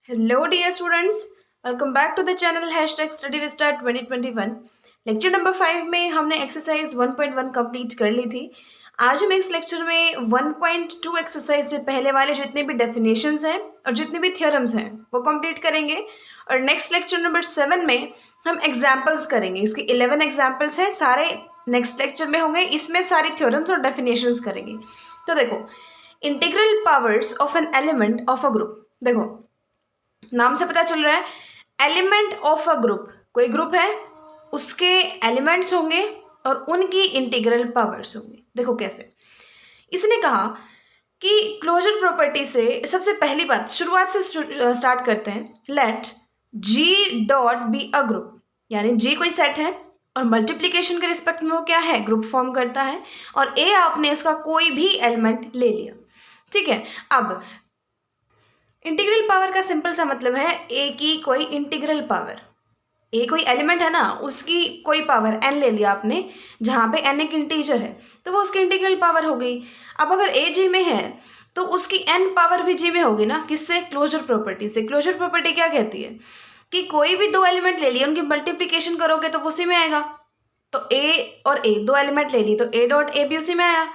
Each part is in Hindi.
Hello, dear students. Welcome back to the channel #StudyVista 2021. Lecture number 5 में हमने एक्सरसाइज 1.1 कंप्लीट कर ली थी। आज हम इस लेक्चर में 1.2 एक्सरसाइज से पहले वाले जितने भी डेफिनेशंस हैं और जितने भी थ्योरम्स हैं वो कंप्लीट करेंगे। और नेक्स्ट लेक्चर नंबर 7 में हम एग्जाम्पल्स करेंगे। इसके 11 एग्जाम्पल्स हैं, सारे नेक्स्ट लेक्चर में होंगे। इसमें सारी थ्योरम्स और डेफिनेशंस करेंगे। तो देखो, integral powers of an element of a group. देखो, नाम से पता चल रहा है एलिमेंट ऑफ अ ग्रुप। कोई ग्रुप है, उसके एलिमेंट्स होंगे और उनकी इंटीग्रल पावर्स होंगी। देखो कैसे, इसने कहा कि क्लोजर प्रॉपर्टी से सबसे पहली बात शुरुआत से स्टार्ट करते हैं। Let G dot be a group, यानी जी कोई सेट है और मल्टीप्लीकेशन के रिस्पेक्ट में वो क्या है, ग्रुप फॉर्म करता है। और ए आपने इसका कोई भी एलिमेंट ले लिया, ठीक है। अब इंटीग्रल पावर का सिंपल सा मतलब है ए की कोई इंटीग्रल पावर। ए कोई एलिमेंट है ना, उसकी कोई पावर एन ले लिया आपने, जहाँ पे एन एक इंटीजर है तो वो उसकी इंटीग्रल पावर हो गई। अब अगर ए जी में है तो उसकी एन पावर भी जी में होगी ना। किससे? क्लोजर प्रॉपर्टी से। क्लोजर प्रॉपर्टी क्या कहती है कि कोई भी दो एलिमेंट ले लिए, उनकी मल्टीप्लीकेशन करोगे तो वो उसी में आएगा। तो ए और ए दो एलिमेंट ले ली तो ए डॉट ए भी उसी में आया।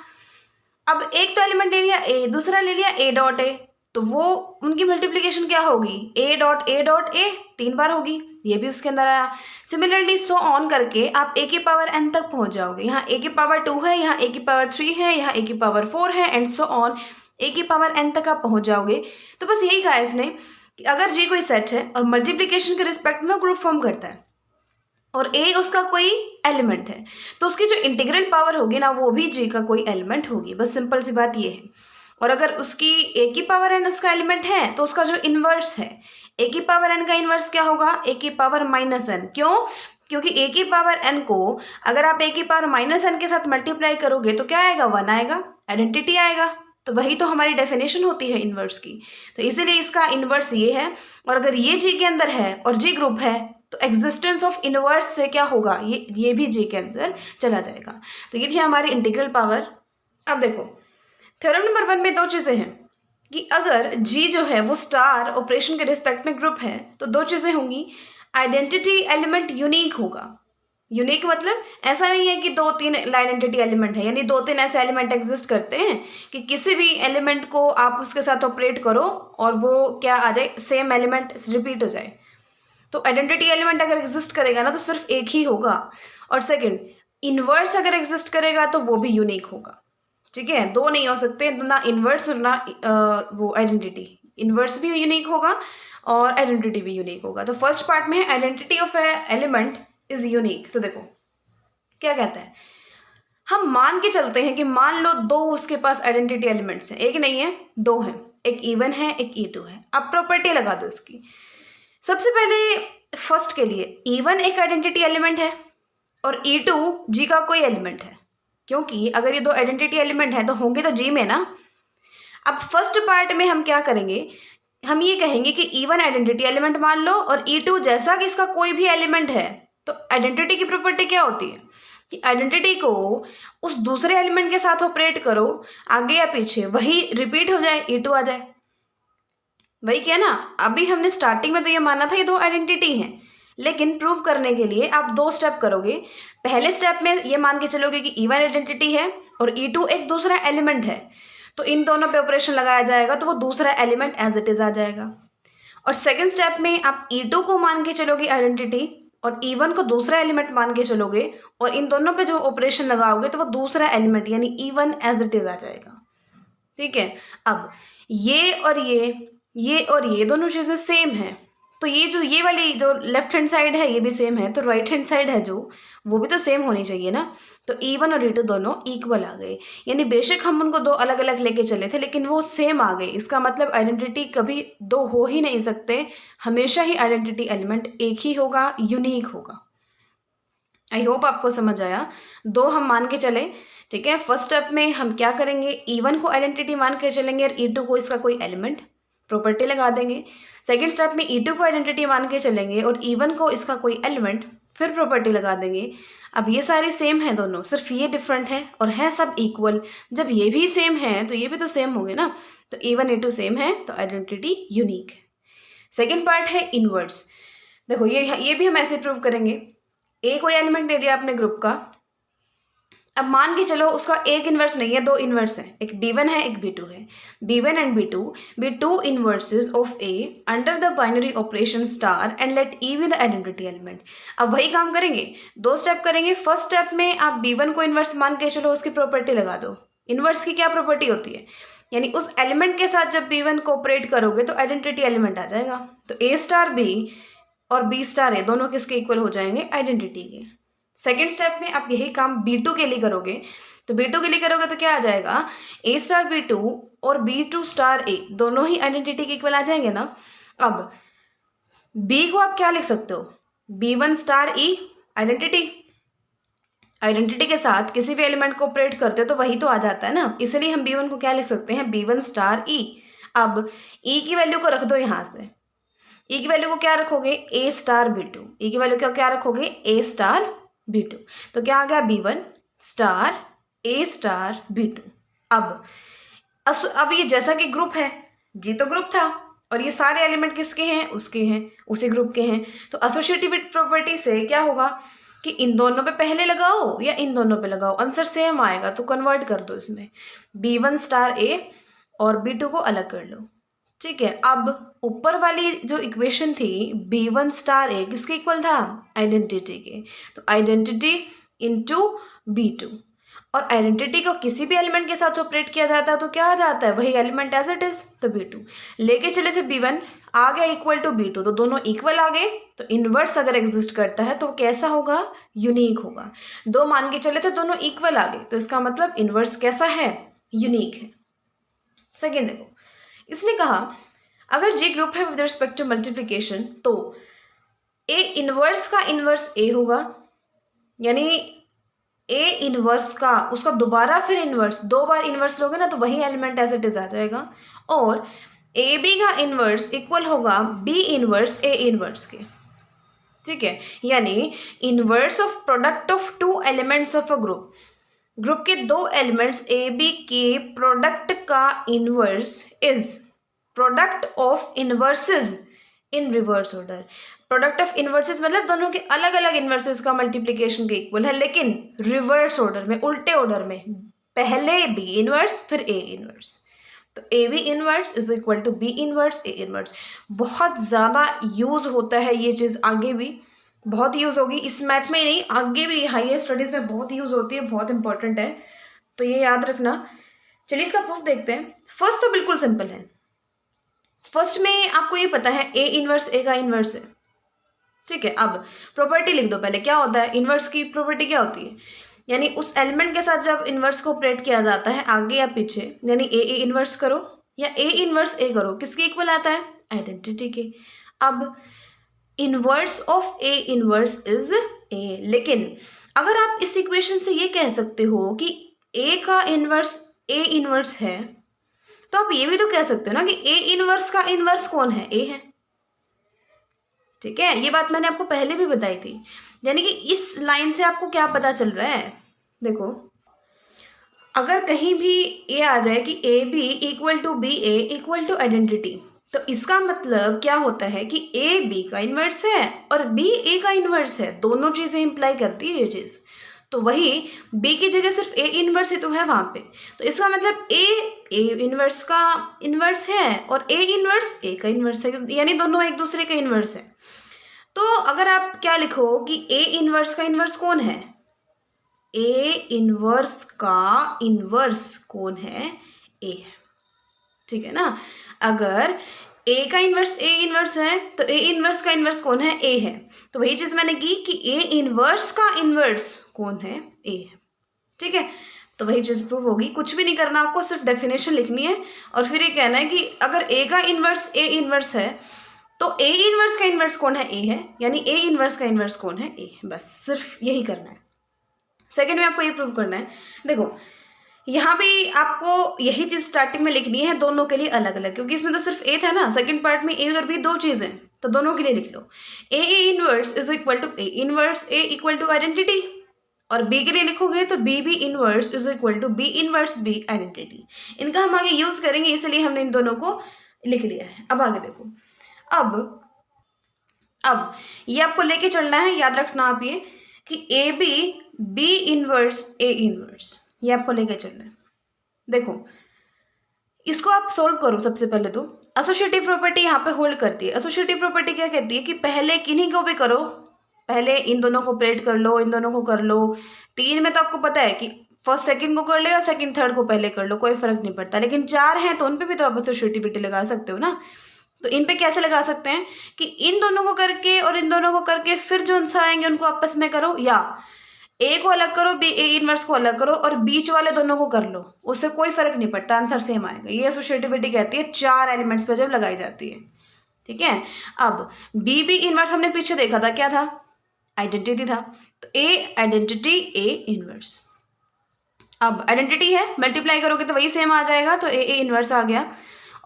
अब एक तो एलिमेंट ले लिया ए, दूसरा ले लिया ए डॉट ए, तो वो उनकी मल्टीप्लिकेशन क्या होगी, ए डॉट ए 3 बार होगी, ये भी उसके अंदर आया। सिमिलरली सो ऑन करके आप ए की पावर एन तक पहुंच जाओगे। यहाँ ए की पावर 2 है, यहाँ ए की पावर 3 है, यहाँ ए की पावर 4 है, एंड सो ऑन ए की पावर एन तक आप पहुंच जाओगे। तो बस यही कहा इसने कि अगर जी कोई सेट है और मल्टीप्लिकेशन के रिस्पेक्ट में ग्रुप फॉर्म करता है और ए उसका कोई एलिमेंट है, तो उसकी जो इंटीग्रल पावर होगी ना वो भी जी का कोई एलिमेंट होगी। बस सिंपल सी बात ये है। और अगर उसकी ए की पावर एन उसका एलिमेंट है तो उसका जो इन्वर्स है, ए की पावर एन का इन्वर्स क्या होगा, ए की पावर माइनस एन। क्यों? क्योंकि ए की पावर एन को अगर आप ए की पावर माइनस एन के साथ मल्टीप्लाई करोगे तो क्या आएगा, 1 आएगा, आइडेंटिटी आएगा। तो वही तो हमारी डेफिनेशन होती है इन्वर्स की। तो इसीलिए इसका इन्वर्स ये है। और अगर ये जी के अंदर है और जी ग्रुप है तो एग्जिस्टेंस ऑफ इनवर्स से क्या होगा, ये भी जी के अंदर चला जाएगा। तो ये थी हमारी इंटीग्रल पावर। अब देखो, थ्योरम नंबर 1 में दो चीजें हैं कि अगर जी जो है वो स्टार ऑपरेशन के रिस्पेक्ट में ग्रुप है तो दो चीजें होंगी। आइडेंटिटी एलिमेंट यूनिक होगा। यूनिक मतलब ऐसा नहीं है कि 2-3 आइडेंटिटी एलिमेंट है, यानी 2-3 ऐसे एलिमेंट एग्जिस्ट करते हैं कि किसी भी एलिमेंट को आप उसके साथ ऑपरेट करो और वो क्या आ जाए, सेम एलिमेंट रिपीट हो जाए। तो आइडेंटिटी एलिमेंट अगर एग्जिस्ट करेगा ना तो सिर्फ एक ही होगा। और सेकंड, इनवर्स अगर एग्जिस्ट करेगा तो वो भी यूनिक होगा। ठीक है, दो नहीं हो सकते, ना इनवर्स और ना वो आइडेंटिटी। इनवर्स भी यूनिक होगा और आइडेंटिटी भी यूनिक होगा। तो फर्स्ट पार्ट में है identity of element is unique. तो देखो क्या कहता है, हम मान के चलते हैं कि मान लो दो उसके पास आइडेंटिटी एलिमेंट्स हैं, एक नहीं है, दो हैं, एक E1 है एक E2 है। अब प्रॉपर्टी लगा दो इसकी। सबसे पहले फर्स्ट के लिए E1 एक आइडेंटिटी एलिमेंट है और E2 जी का कोई एलिमेंट है, क्योंकि अगर ये दो आइडेंटिटी एलिमेंट है तो होंगे तो जी में ना। अब फर्स्ट पार्ट में हम क्या करेंगे, हम ये कहेंगे कि E1 आइडेंटिटी एलिमेंट मान लो और E2 जैसा कि इसका कोई भी एलिमेंट है। तो आइडेंटिटी की प्रॉपर्टी क्या होती है कि आइडेंटिटी को उस दूसरे एलिमेंट के साथ ऑपरेट करो, आगे या पीछे वही रिपीट हो जाए, E2 आ जाए। वही क्या ना, अभी हमने स्टार्टिंग में तो ये माना था ये दो आइडेंटिटी हैं, लेकिन प्रूव करने के लिए आप 2 स्टेप करोगे। पहले स्टेप में ये मान के चलोगे कि E1 आइडेंटिटी है और E2 एक दूसरा एलिमेंट है, तो इन दोनों पे ऑपरेशन लगाया जाएगा तो वो दूसरा एलिमेंट एज इट इज आ जाएगा। और सेकेंड स्टेप में आप E2 को मान के चलोगे आइडेंटिटी और E1 को दूसरा एलिमेंट मान के चलोगे, और इन दोनों पे जो ऑपरेशन लगाओगे तो वो दूसरा एलिमेंट यानी E1 एज इट इज आ जाएगा। ठीक है, अब ये और ये दोनों चीज़ें सेम है, तो ये जो ये वाली जो लेफ्ट हैंड साइड है ये भी सेम है, तो राइट हैंड साइड है जो वो भी तो सेम होनी चाहिए ना। तो E1 और E2 दोनों इक्वल आ गए, यानी बेशक हम उनको दो अलग अलग लेके चले थे लेकिन वो सेम आ गए। इसका मतलब आइडेंटिटी कभी दो हो ही नहीं सकते, हमेशा ही आइडेंटिटी एलिमेंट एक ही होगा, यूनिक होगा। आई होप आपको समझ आया। दो हम मान के चले, ठीक है। फर्स्ट स्टेप में हम क्या करेंगे, E1 को आइडेंटिटी मान के चलेंगे और E2 को इसका कोई एलिमेंट, प्रॉपर्टी लगा देंगे। सेकेंड स्टेप में E2 को आइडेंटिटी मान के चलेंगे और E1 को इसका कोई एलिमेंट, फिर प्रॉपर्टी लगा देंगे। अब ये सारे सेम हैं दोनों, सिर्फ ये डिफरेंट है और है सब इक्वल। जब ये भी सेम है तो ये भी तो सेम होंगे ना, तो E1 E2 सेम है तो आइडेंटिटी यूनिक है। सेकेंड पार्ट है इनवर्स। देखो ये भी हम ऐसे प्रूव करेंगे। ए कोई एलिमेंट ले लिया आपने ग्रुप का, अब मान के चलो उसका एक इन्वर्स नहीं है, दो इन्वर्स है, एक B1 है एक B2 है। B1 and B2 be two inverses of A under the binary operation star and let E be the identity element। अब वही काम करेंगे, दो स्टेप करेंगे। फर्स्ट स्टेप में आप B1 को इन्वर्स मान के चलो, उसकी प्रॉपर्टी लगा दो। इन्वर्स की क्या प्रॉपर्टी होती है, यानी उस एलिमेंट के साथ जब B1 को ऑपरेट करोगे तो आइडेंटिटी एलिमेंट आ जाएगा। तो A स्टार B और B स्टार A दोनों किसके इक्वल हो जाएंगे, आइडेंटिटी के। सेकेंड स्टेप में आप यही काम B2 के लिए करोगे, तो B2 के लिए करोगे तो क्या आ जाएगा, A स्टार B2 और B2 स्टार A दोनों ही आइडेंटिटी के इक्वल आ जाएंगे ना। अब B को आप क्या लिख सकते हो, B1 star E identity. Identity के साथ किसी भी एलिमेंट को ऑपरेट करते हो तो वही तो आ जाता है ना, इसलिए हम B1 को क्या लिख सकते हैं, B1 स्टार E। अब E की वैल्यू को रख दो यहाँ से, E की वैल्यू को क्या रखोगे, A स्टार B2। E की वैल्यू क्या रखोगे, A स्टार B2। तो क्या आ गया, B1 star A star B2। अब ये जैसा कि ग्रुप है, जी तो ग्रुप था और ये सारे एलिमेंट किसके हैं, उसके हैं, उसी ग्रुप के हैं। तो एसोसिएटिविटी प्रॉपर्टी से क्या होगा कि इन दोनों पे पहले लगाओ या इन दोनों पे लगाओ, आंसर सेम आएगा। तो कन्वर्ट कर दो इसमें, B1 स्टार A और B2 को अलग कर लो। ठीक है, अब ऊपर वाली जो इक्वेशन थी B1 स्टार A किसके इक्वल था, आइडेंटिटी के। तो आइडेंटिटी इंटू B2, और आइडेंटिटी को किसी भी एलिमेंट के साथ ऑपरेट किया जाता है तो क्या आ जाता है, वही एलिमेंट एज इट इज। तो B2 लेके चले थे, B1 आ गया इक्वल टू B2, तो दोनों इक्वल आ गए। तो इनवर्स अगर एग्जिस्ट करता है तो कैसा होगा, यूनिक होगा। दो मान के चले थे, दोनों इक्वल आ गए, तो इसका मतलब इनवर्स कैसा है, यूनिक है। सेकेंड देखो, इसने कहा अगर जी ग्रुप है विद रिस्पेक्ट टू मल्टीप्लिकेशन तो ए इनवर्स का इनवर्स ए होगा, यानी ए इनवर्स का उसका दोबारा फिर इनवर्स, दो बार इनवर्स लोगे ना तो वही एलिमेंट एज इट इज आ जाएगा। और ए बी का इनवर्स इक्वल होगा बी इनवर्स ए इनवर्स के। ठीक है, यानी inverse of product of two elements of a group, group के दो एलिमेंट्स ए बी के प्रोडक्ट का inverse is product of inverses in reverse order. Product of inverses मतलब दोनों के अलग अलग इनवर्सेस का मल्टीप्लिकेशन के इक्वल है, लेकिन रिवर्स ऑर्डर में, उल्टे ऑर्डर में, पहले बी इनवर्स फिर ए इनवर्स। तो A B inverse is equal to B inverse A inverse. बहुत ज़्यादा यूज होता है ये चीज़, आगे भी बहुत यूज़ होगी, इस मैथ में ही नहीं आगे भी हायर स्टडीज़ में बहुत यूज़ होती है, बहुत इंपॉर्टेंट है, तो ये याद रखना। चलिए इसका प्रूफ देखते हैं। फर्स्ट तो बिल्कुल सिंपल है, फर्स्ट में आपको ये पता है ए इनवर्स ए का इनवर्स है। ठीक है, अब प्रॉपर्टी लिख दो पहले, क्या होता है इनवर्स की प्रॉपर्टी, क्या होती है, यानी उस एलिमेंट के साथ जब इनवर्स को ऑपरेट किया जाता है आगे या पीछे, यानी ए इनवर्स करो या ए इनवर्स ए करो, किसके इक्वल आता है, आइडेंटिटी के। अब inverse of A inverse is a, लेकिन अगर आप इस इक्वेशन से ये कह सकते हो कि ए का इनवर्स ए इनवर्स है, तो आप ये भी तो कह सकते हो ना कि ए इनवर्स का इनवर्स कौन है, ए है। ठीक है, ये बात मैंने आपको पहले भी बताई थी। यानी कि इस लाइन से आपको क्या पता चल रहा है, देखो अगर कहीं भी ए आ जाए कि A B equal to B A equal to identity, तो इसका मतलब क्या होता है कि ए बी का इन्वर्स है और बी ए का इन्वर्स है, दोनों चीज़ें इंप्लाई करती है ये चीज़। तो वही बी की जगह सिर्फ ए इन्वर्स ही तो है वहाँ पे, तो इसका मतलब ए इन्वर्स का इन्वर्स है और ए इन्वर्स ए का इन्वर्स है, यानी दोनों एक दूसरे का इन्वर्स है। तो अगर आप क्या लिखो कि ए इन्वर्स का इन्वर्स कौन है, ए इन्वर्स का इन्वर्स कौन है, ए है। ठीक है ना, अगर ए का इन्वर्स ए इन्वर्स है तो ए इन्वर्स का इन्वर्स कौन है, ए है। तो वही चीज़ मैंने की कि ए इन्वर्स का इन्वर्स कौन है, ए है। ठीक है, तो वही चीज़ प्रूव होगी, कुछ भी नहीं करना आपको, सिर्फ डेफिनेशन लिखनी है और फिर ये कहना है कि अगर ए का इन्वर्स ए इन्वर्स है तो ए इन्वर्स का इन्वर्स कौन है, ए है, यानी ए इन्वर्स का इन्वर्स कौन है, ए है। बस सिर्फ यही करना है। सेकेंड में आपको ये प्रूव करना है, देखो यहाँ भी आपको यही चीज़ स्टार्टिंग में लिखनी है, दोनों के लिए अलग अलग, क्योंकि इसमें तो सिर्फ ए था ना, सेकंड पार्ट में ए और बी दो चीज़ें, तो दोनों के लिए लिख लो। A inverse is equal to A inverse A equal to identity, और बी के लिए लिखोगे तो B B inverse is equal to B inverse B identity. इनका हम आगे यूज़ करेंगे, इसलिए हमने इन दोनों को लिख लिया है। अब आगे देखो, अब ये आपको लेके चलना है, याद रखना आप ये कि A B B inverse A inverse, ये आपको लेके चलना है। देखो इसको आप सोल्व करो। सबसे पहले तो एसोसिएटिव प्रॉपर्टी यहाँ पे होल्ड करती है। एसोसिएटिव प्रॉपर्टी क्या कहती है कि पहले किन्हीं को भी करो, पहले इन दोनों को ऑपरेट कर लो, इन दोनों को कर लो। 3 में तो आपको पता है कि फर्स्ट सेकंड को कर लो या सेकंड थर्ड को पहले कर लो, कोई फर्क नहीं पड़ता। लेकिन 4 हैं तो उन पे भी तो आप एसोसिएटिविटी लगा सकते हो ना। तो इन पे कैसे लगा सकते हैं कि इन दोनों को करके और इन दोनों को करके फिर जो आंसर आएंगे उनको आपस में करो, या ए को अलग करो, बी ए इनवर्स को अलग करो और बीच वाले दोनों को कर लो, उससे कोई फर्क नहीं पड़ता, आंसर सेम आएगा। ये एसोसिएटिविटी कहती है 4 एलिमेंट्स पे जब लगाई जाती है। ठीक है, अब बी बी इनवर्स हमने पीछे देखा था, क्या था? आइडेंटिटी था। तो ए आइडेंटिटी ए इनवर्स। अब आइडेंटिटी है, मल्टीप्लाई करोगे तो वही सेम आ जाएगा, तो ए इनवर्स आ गया।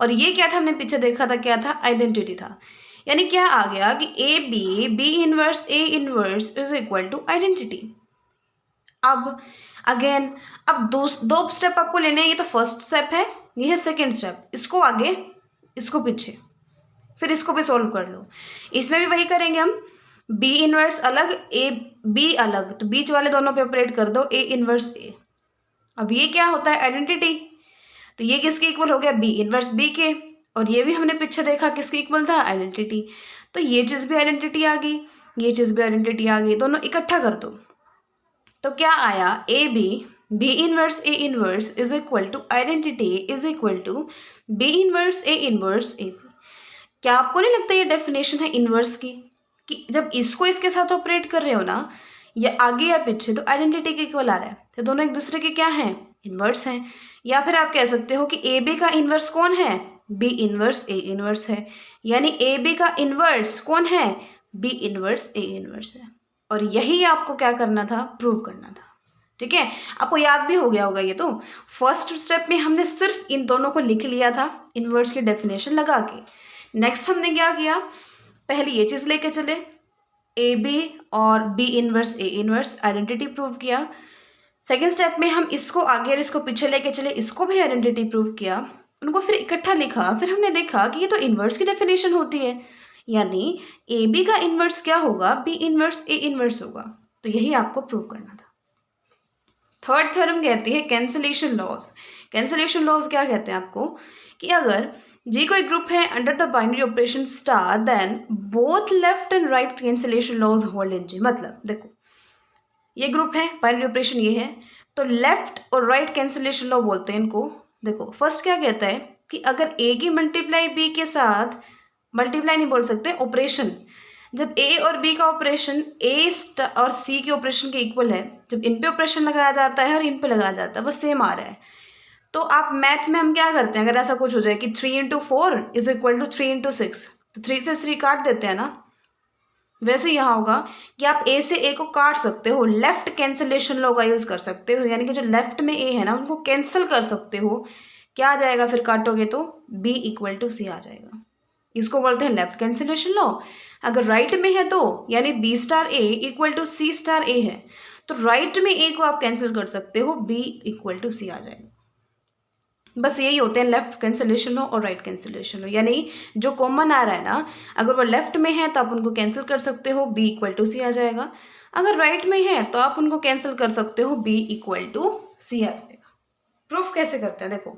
और ये क्या था हमने पीछे देखा था, क्या था? आइडेंटिटी था। यानी क्या आ गया कि A B B inverse A inverse is equal to identity. अब अगेन अब दो स्टेप आपको लेने हैं। ये तो फर्स्ट स्टेप है, ये है सेकेंड स्टेप। इसको आगे, इसको पीछे, फिर इसको भी सोल्व कर लो। इसमें भी वही करेंगे हम, बी इनवर्स अलग ए बी अलग, तो बीच वाले दोनों पे ऑपरेट कर दो, ए इनवर्स ए। अब ये क्या होता है? आइडेंटिटी। तो ये किसके इक्वल हो गया? बी इनवर्स बी के। और ये भी हमने पीछे देखा किसके इक्वल था? आइडेंटिटी। तो ये चीज़ भी आइडेंटिटी आ गई, ये चीज़ भी आइडेंटिटी आ गई, दोनों इकट्ठा कर दो। तो क्या आया? A B B inverse A inverse is equal to identity is equal to B inverse A inverse A B. क्या आपको नहीं लगता ये डेफिनेशन है इनवर्स की, कि जब इसको इसके साथ ऑपरेट कर रहे हो ना, या आगे या पीछे, तो आइडेंटिटी के इक्वल आ रहा है, तो दोनों एक दूसरे के क्या हैं? इनवर्स हैं। या फिर आप कह सकते हो कि ए बी का इनवर्स कौन है? बी इनवर्स ए इनवर्स है। यानी ए बी का इनवर्स कौन है? बी इनवर्स ए इनवर्स है। और यही आपको क्या करना था? प्रूव करना था। ठीक है, आपको याद भी हो गया होगा ये तो। फर्स्ट स्टेप में हमने सिर्फ इन दोनों को लिख लिया था इनवर्स की डेफिनेशन लगा के। नेक्स्ट हमने क्या किया? पहले ये चीज़ लेके चले, ए बी और B inverse A inverse, identity prove किया। सेकेंड स्टेप में हम इसको आगे और इसको पीछे लेके चले, इसको भी आइडेंटिटी प्रूव किया, उनको फिर इकट्ठा लिखा। फिर हमने देखा कि ये तो इनवर्स की डेफिनेशन होती है, यानी ए बी का इनवर्स क्या होगा? बी इनवर्स ए इनवर्स होगा। तो यही आपको प्रूव करना था। थर्ड थ्योरम कहती है कैंसलेशन लॉज। कैंसलेशन लॉज क्या कहते हैं आपको? कि अगर जी कोई ग्रुप है under the binary operation star, then both left and right cancellation laws hold in G. मतलब देखो ये ग्रुप है, बाइनरी ऑपरेशन ये है, तो लेफ्ट और राइट कैंसलेशन लॉ बोलते हैं इनको। देखो फर्स्ट क्या कहता है कि अगर ए की मल्टीप्लाई बी के साथ, मल्टीप्लाई नहीं बोल सकते, ऑपरेशन, जब ए और बी का ऑपरेशन ए और सी के ऑपरेशन के इक्वल है, जब इन पे ऑपरेशन लगाया जाता है और इन पे लगाया जाता है, वो सेम आ रहा है, तो आप मैथ में हम क्या करते हैं? अगर ऐसा कुछ हो जाए कि 3 × 4 इज इक्वल टू 3 × 6, तो 3 से 3 काट देते हैं ना। वैसे यहाँ होगा कि आप ए से ए को काट सकते हो, लेफ्ट कैंसलेशन लॉ का यूज कर सकते हो, यानी कि जो लेफ्ट में ए है ना उनको कैंसिल कर सकते हो। क्या आ जाएगा फिर काटोगे तो? बी इक्वल टू सी आ जाएगा। इसको बोलते हैं लेफ्ट कैंसलेशन लॉ। अगर राइट में है तो, यानी B star A equal to C star A है, तो राइट में ए को आप कैंसिल कर सकते हो, बी इक्वल टू सी आ जाएगा। बस यही होते हैं लेफ्ट कैंसलेशन लॉ और राइट कैंसलेशन लॉ। यानी जो कॉमन आ रहा है ना, अगर वो लेफ्ट में है तो आप उनको कैंसिल कर सकते हो, बी इक्वल टू सी आ जाएगा। अगर राइट में है तो आप उनको कैंसिल कर सकते हो, बी इक्वल टू सी आ जाएगा। प्रूफ कैसे करते हैं? देखो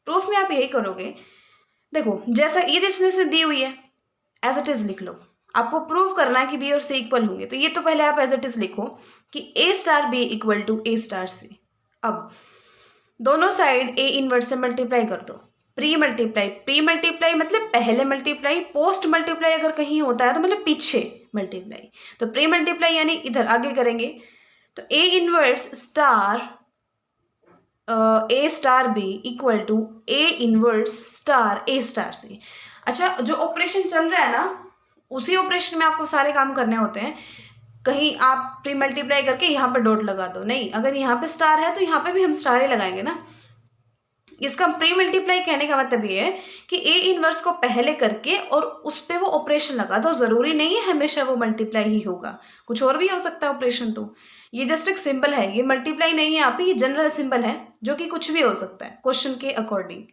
प्रूफ में आप यही करोगे, देखो जैसा ये जिसने दी हुई है एज इट इज लिख लो। आपको प्रूव करना है कि बी और सी इक्वल होंगे, तो ये तो पहले आप एज इट इज लिखो कि A star B equal to A star C. अब दोनों साइड ए इनवर्स से मल्टीप्लाई कर दो। प्री मल्टीप्लाई मतलब पहले मल्टीप्लाई, पोस्ट मल्टीप्लाई अगर कहीं होता है तो मतलब पीछे मल्टीप्लाई। तो प्री मल्टीप्लाई यानी इधर आगे करेंगे, तो A inverse star A star B equal to A inverse star A star C. अच्छा, जो ऑपरेशन चल रहा है ना, उसी ऑपरेशन में आपको सारे काम करने होते हैं। कहीं आप प्री मल्टीप्लाई करके यहाँ पर डॉट लगा दो, नहीं, अगर यहाँ पे स्टार है तो यहाँ पे भी हम स्टार ही लगाएंगे ना। इसका प्री मल्टीप्लाई कहने का मतलब ये है कि ए इनवर्स को पहले करके और उस पर वो ऑपरेशन लगा दो। जरूरी नहीं है हमेशा वो मल्टीप्लाई ही होगा, कुछ और भी हो सकता है ऑपरेशन। तो ये जस्ट एक सिंबल है, ये मल्टीप्लाई नहीं है आप, ये जनरल सिंबल है जो कि कुछ भी हो सकता है क्वेश्चन के अकॉर्डिंग।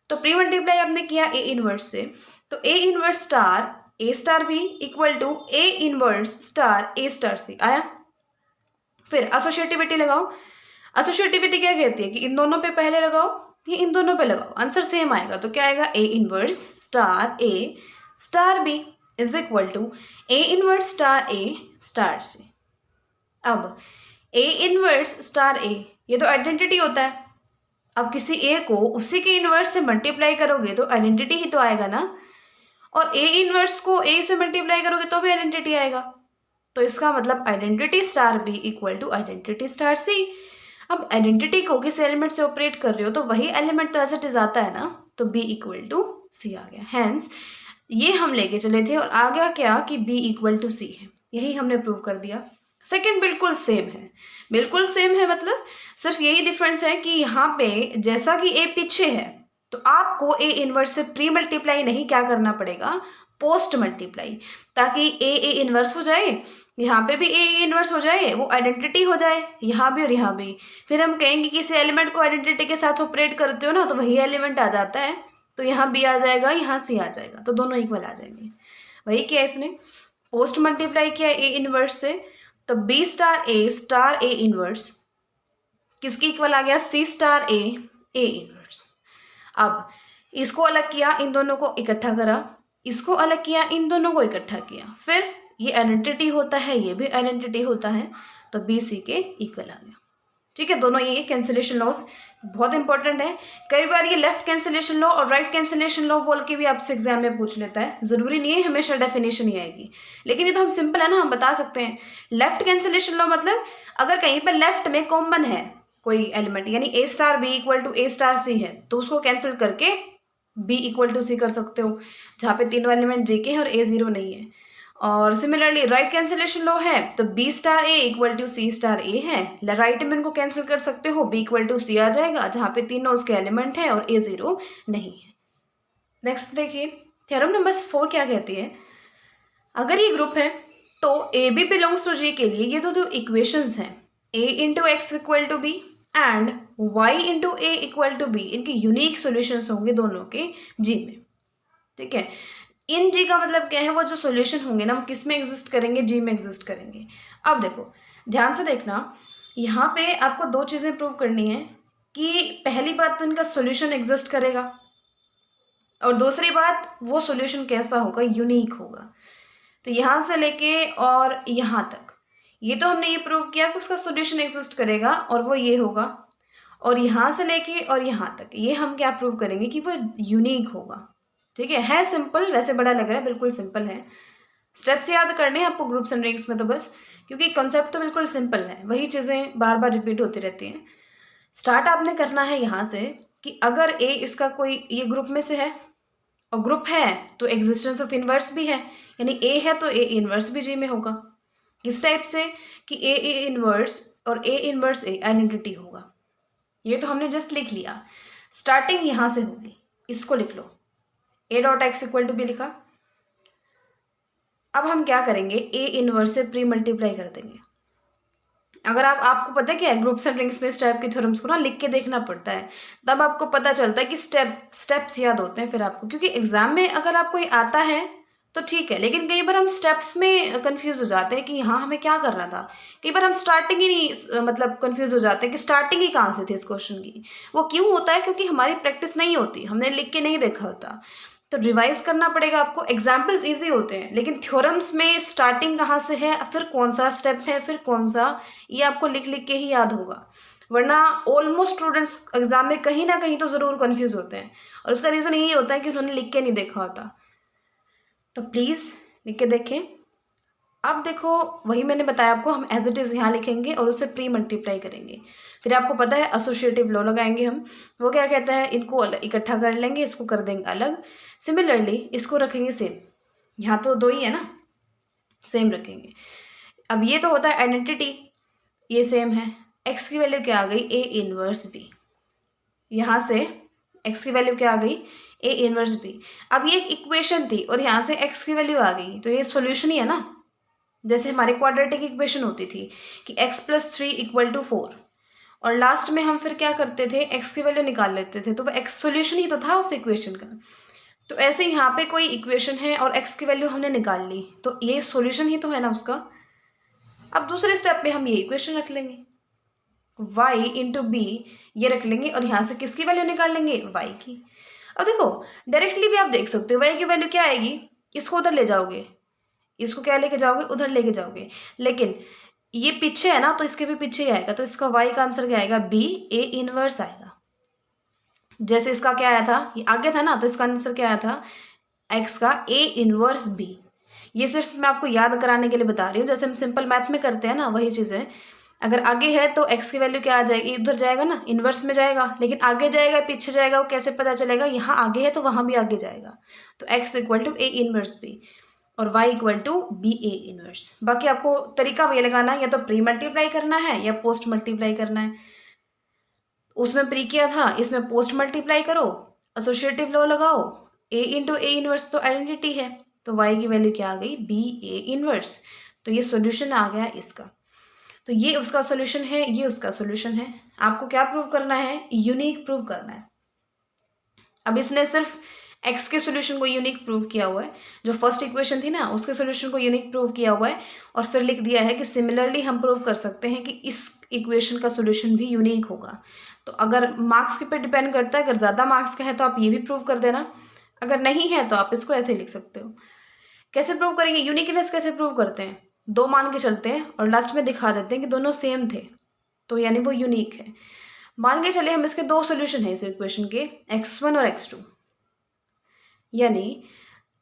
तो प्री मल्टीप्लाई आपने किया ए इनवर्स से, तो A inverse star A star B equal to A inverse star A star C आया। फिर एसोसिएटिविटी लगाओ। एसोसिएटिविटी क्या कहती है कि इन दोनों पे पहले लगाओ, ये इन दोनों पे लगाओ, आंसर सेम आएगा। तो क्या आएगा, A inverse star A star B is equal to A inverse star A star C. अब ए इनवर्स स्टार ए, ये तो आइडेंटिटी होता है। अब किसी ए को उसी के इनवर्स से मल्टीप्लाई करोगे तो आइडेंटिटी ही तो आएगा ना, और ए इनवर्स को ए से मल्टीप्लाई करोगे तो भी आइडेंटिटी आएगा। तो इसका मतलब identity star B equal to identity star C. अब आइडेंटिटी को किस एलिमेंट से ऑपरेट कर रहे हो तो वही एलिमेंट तो एज इट इज आता है ना, तो बी इक्वल टू सी आ गया। हैंस ये हम लेके चले थे और आ गया क्या कि बी इक्वल टू सी है, यही हमने प्रूव कर दिया। सेकंड बिल्कुल सेम है, बिल्कुल सेम है मतलब सिर्फ यही डिफरेंस है कि यहाँ पे जैसा कि ए पीछे है तो आपको ए इनवर्स से प्री मल्टीप्लाई नहीं क्या करना पड़ेगा, पोस्ट मल्टीप्लाई, ताकि ए इनवर्स हो जाए, यहाँ पे भी ए इनवर्स हो जाए, वो आइडेंटिटी हो जाए यहाँ भी और यहाँ भी। फिर हम कहेंगे कि किसी एलिमेंट को आइडेंटिटी के साथ ऑपरेट करते हो ना तो वही एलिमेंट आ जाता है, तो यहाँ बी आ जाएगा, यहाँ सी आ जाएगा, तो दोनों इक्वल आ जाएंगे। वही किया इसने, पोस्ट मल्टीप्लाई किया ए इनवर्स से, तो बी स्टार ए इनवर्स किसकी इक्वल आ गया, सी स्टार ए इनवर्स। अब इसको अलग किया, इन दोनों को इकट्ठा करा, इसको अलग किया, इन दोनों को इकट्ठा किया, फिर ये आइडेंटिटी होता है, ये भी आइडेंटिटी होता है, तो बी सी के इक्वल आ गया। ठीक है, दोनों ये कैंसिलेशन लॉस बहुत इंपॉर्टेंट है। कई बार ये लेफ्ट कैंसिलेशन लॉ और राइट कैंसिलेशन लॉ बोल के भी आपसे एग्जाम में पूछ लेता है, जरूरी नहीं है हमेशा डेफिनेशन ही आएगी, लेकिन ये तो हम सिंपल है ना, हम बता सकते हैं। लेफ्ट कैंसिलेशन लॉ मतलब अगर कहीं पर लेफ्ट में कॉमन है कोई एलिमेंट, यानी A star B equal to A star C है, तो उसको कैंसिल करके बी इक्वल टू सी कर सकते हो, जहाँ पे तीनों एलिमेंट जे के हैं और ए जीरो नहीं है। और सिमिलरली राइट कैंसिलेशन लॉ है तो B star A equal to C star A है, राइट में इनको कैंसिल कर सकते हो, बी इक्वल टू सी आ जाएगा, जहाँ पे तीनों उसके एलिमेंट हैं और ए जीरो नहीं है। नेक्स्ट देखिए, थ्योरम नंबर 4 क्या कहती है, अगर ये ग्रुप है तो A B belongs to G के लिए ये तो इक्वेशंस हैं, A into X equal to B and Y into A equal to B, इनके यूनिक सोल्यूशंस होंगे दोनों के जी में। ठीक है, इन जी का मतलब क्या है, वो जो सॉल्यूशन होंगे ना वो किस में एग्जिस्ट करेंगे, जी में एग्जिस्ट करेंगे। अब देखो ध्यान से देखना, यहाँ पे आपको दो चीज़ें प्रूव करनी है कि पहली बात तो इनका सॉल्यूशन एग्जिस्ट करेगा, और दूसरी बात वो सॉल्यूशन कैसा होगा, यूनिक होगा। तो यहाँ से लेके और यहाँ तक ये तो हमने ये प्रूव किया कि उसका सॉल्यूशन एग्जिस्ट करेगा और वो ये होगा, और यहाँ से लेके और यहाँ तक ये हम क्या प्रूव करेंगे कि वो यूनिक होगा। ठीक है सिंपल, वैसे बड़ा लग रहा है, बिल्कुल सिंपल है। स्टेप्स याद करने हैं आपको ग्रुप्स एंड रिंग्स में तो बस, क्योंकि कॉन्सेप्ट तो बिल्कुल सिंपल है, वही चीज़ें बार बार रिपीट होती रहती हैं। स्टार्ट आपने करना है यहाँ से कि अगर ए इसका कोई ये ग्रुप में से है और ग्रुप है तो एग्जिस्टेंस ऑफ इनवर्स भी है, यानी ए है तो ए इनवर्स भी जी में होगा। किस टाइप से कि ए इनवर्स और ए इनवर्स ए आइडेंटिटी होगा। ये तो हमने जस्ट लिख लिया, स्टार्टिंग यहाँ से होगी, इसको लिख लो, A dot X equal to B लिखा। अब हम क्या करेंगे, ए इनवर्स से प्री मल्टीप्लाई कर देंगे। अगर आपको पता है क्या है, ग्रुप्स एंड रिंग्स में इस टाइप के थ्योरम्स को ना लिख के देखना पड़ता है, तब आपको पता चलता है कि स्टेप्स याद होते हैं फिर आपको, क्योंकि एग्जाम में अगर आपको ये आता है तो ठीक है, लेकिन कई बार हम स्टेप्स में कंफ्यूज हो जाते हैं कि हाँ हमें क्या करना था। कई बार हम स्टार्टिंग ही नहीं मतलब कंफ्यूज हो जाते हैं कि स्टार्टिंग ही कहाँ से थी इस क्वेश्चन की। वो क्यों होता है, क्योंकि हमारी प्रैक्टिस नहीं होती, हमने लिख के नहीं देखा होता, तो रिवाइज करना पड़ेगा आपको। एग्जाम्पल्स इजी होते हैं, लेकिन थ्योरम्स में स्टार्टिंग कहाँ से है, फिर कौन सा स्टेप है, फिर कौन सा, ये आपको लिख लिख के ही याद होगा, वरना ऑलमोस्ट स्टूडेंट्स एग्जाम में कहीं ना कहीं तो ज़रूर कंफ्यूज होते हैं, और उसका रीज़न यही होता है कि उन्होंने लिख के नहीं देखा होता। तो प्लीज़ लिख के देखें। अब देखो वही मैंने बताया आपको, हम एज इट इज़ यहाँ लिखेंगे और उससे प्री मल्टीप्लाई करेंगे। फिर आपको पता है एसोसिएटिव लॉ लगाएंगे हम, वो क्या कहता है, इनको इकट्ठा कर लेंगे, इसको कर देंगे अलग। सिमिलरली इसको रखेंगे सेम, यहाँ तो दो ही है ना, सेम रखेंगे। अब ये तो होता है आइडेंटिटी, ये सेम है। एक्स की वैल्यू क्या आ गई, ए इनवर्स बी, यहाँ से एक्स की वैल्यू क्या आ गई, ए इनवर्स बी। अब ये एक इक्वेशन थी और यहाँ से एक्स की वैल्यू आ गई, तो ये सॉल्यूशन ही है ना। जैसे हमारे क्वाड्रेटिक इक्वेशन होती थी कि x + 3 = 4, और लास्ट में हम फिर क्या करते थे, x की वैल्यू निकाल लेते थे, तो वो x सॉल्यूशन ही तो था उस इक्वेशन का। तो ऐसे यहाँ पे कोई इक्वेशन है और x की वैल्यू हमने निकाल ली, तो ये सॉल्यूशन ही तो है ना उसका। अब दूसरे स्टेप पे हम ये इक्वेशन रख लेंगे, y इंटू बी ये रख लेंगे और यहाँ से किसकी वैल्यू निकाल लेंगे, y की। अब देखो डायरेक्टली भी आप देख सकते हो y की वैल्यू क्या आएगी, इसको उधर ले जाओगे, इसको क्या लेके जाओगे, उधर लेके जाओगे, लेकिन ये पीछे है ना तो इसके भी पीछे ही आएगा, तो इसका y का आंसर क्या आएगा, b a इनवर्स आएगा। जैसे इसका क्या आया था, ये आगे था ना, तो इसका आंसर क्या आया था, x का a इनवर्स b। ये सिर्फ मैं आपको याद कराने के लिए बता रही हूँ, जैसे हम सिंपल मैथ में करते हैं ना वही चीज़ है। अगर आगे है तो x की वैल्यू क्या आ जाएगी, उधर जाएगा ना, इन्वर्स में जाएगा, लेकिन आगे जाएगा पीछे जाएगा वो कैसे पता चलेगा, यहाँ आगे है तो वहाँ भी आगे जाएगा। तो x equal to a inverse b और y equal to B A inverse. बाकी आपको तरीका ये लगाना है, या तो प्री मल्टीप्लाई करना है या पोस्ट मल्टीप्लाई करना है। उसमें प्री किया था, इसमें पोस्ट मल्टीप्लाई करो, एसोसिएटिव लॉ लगाओ, a इंटू ए इनवर्स तो आइडेंटिटी है, तो y की वैल्यू क्या आ गई, बी ए इनवर्स। तो ये सॉल्यूशन आ गया इसका। तो ये उसका सॉल्यूशन है, ये उसका सॉल्यूशन है। आपको क्या प्रूव करना है, यूनिक प्रूव करना है। अब इसने सिर्फ x के सॉल्यूशन को यूनिक प्रूव किया हुआ है, जो फर्स्ट इक्वेशन थी ना उसके सॉल्यूशन को यूनिक प्रूव किया हुआ है, और फिर लिख दिया है कि सिमिलरली हम प्रूव कर सकते हैं कि इस इक्वेशन का सॉल्यूशन भी यूनिक होगा। तो अगर मार्क्स के पे डिपेंड करता है, अगर ज़्यादा मार्क्स का है तो आप ये भी प्रूव कर देना, अगर नहीं है तो आप इसको ऐसे लिख सकते हो। कैसे प्रूव करेंगे, यूनिकनेस कैसे प्रूव करते हैं, दो मान के चलते हैं और लास्ट में दिखा देते हैं कि दोनों सेम थे, तो यानी वो यूनिक है। मान के चले हम इसके दो सॉल्यूशन है इस इक्वेशन के, x1 और x2, यानी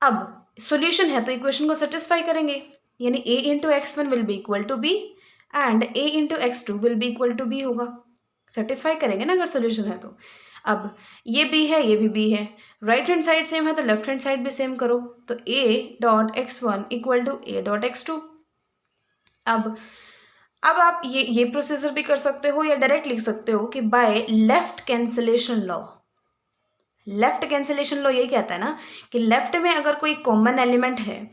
अब सॉल्यूशन है तो इक्वेशन को सेटिस्फाई करेंगे, यानी a into x1 will be equal to B and a into x2 will be equal to B होगा। सेटिस्फाई करेंगे ना अगर सॉल्यूशन है तो। अब ये b है, ये भी b है, राइट हैंड साइड सेम है तो लेफ्ट हैंड साइड भी सेम करो, तो a dot x1 equal to a dot x2। अब आप ये प्रोसीजर भी कर सकते हो या डायरेक्ट लिख सकते हो कि by left cancellation law. Left cancellation law यही कहता है ना कि लेफ्ट में अगर कोई कॉमन एलिमेंट है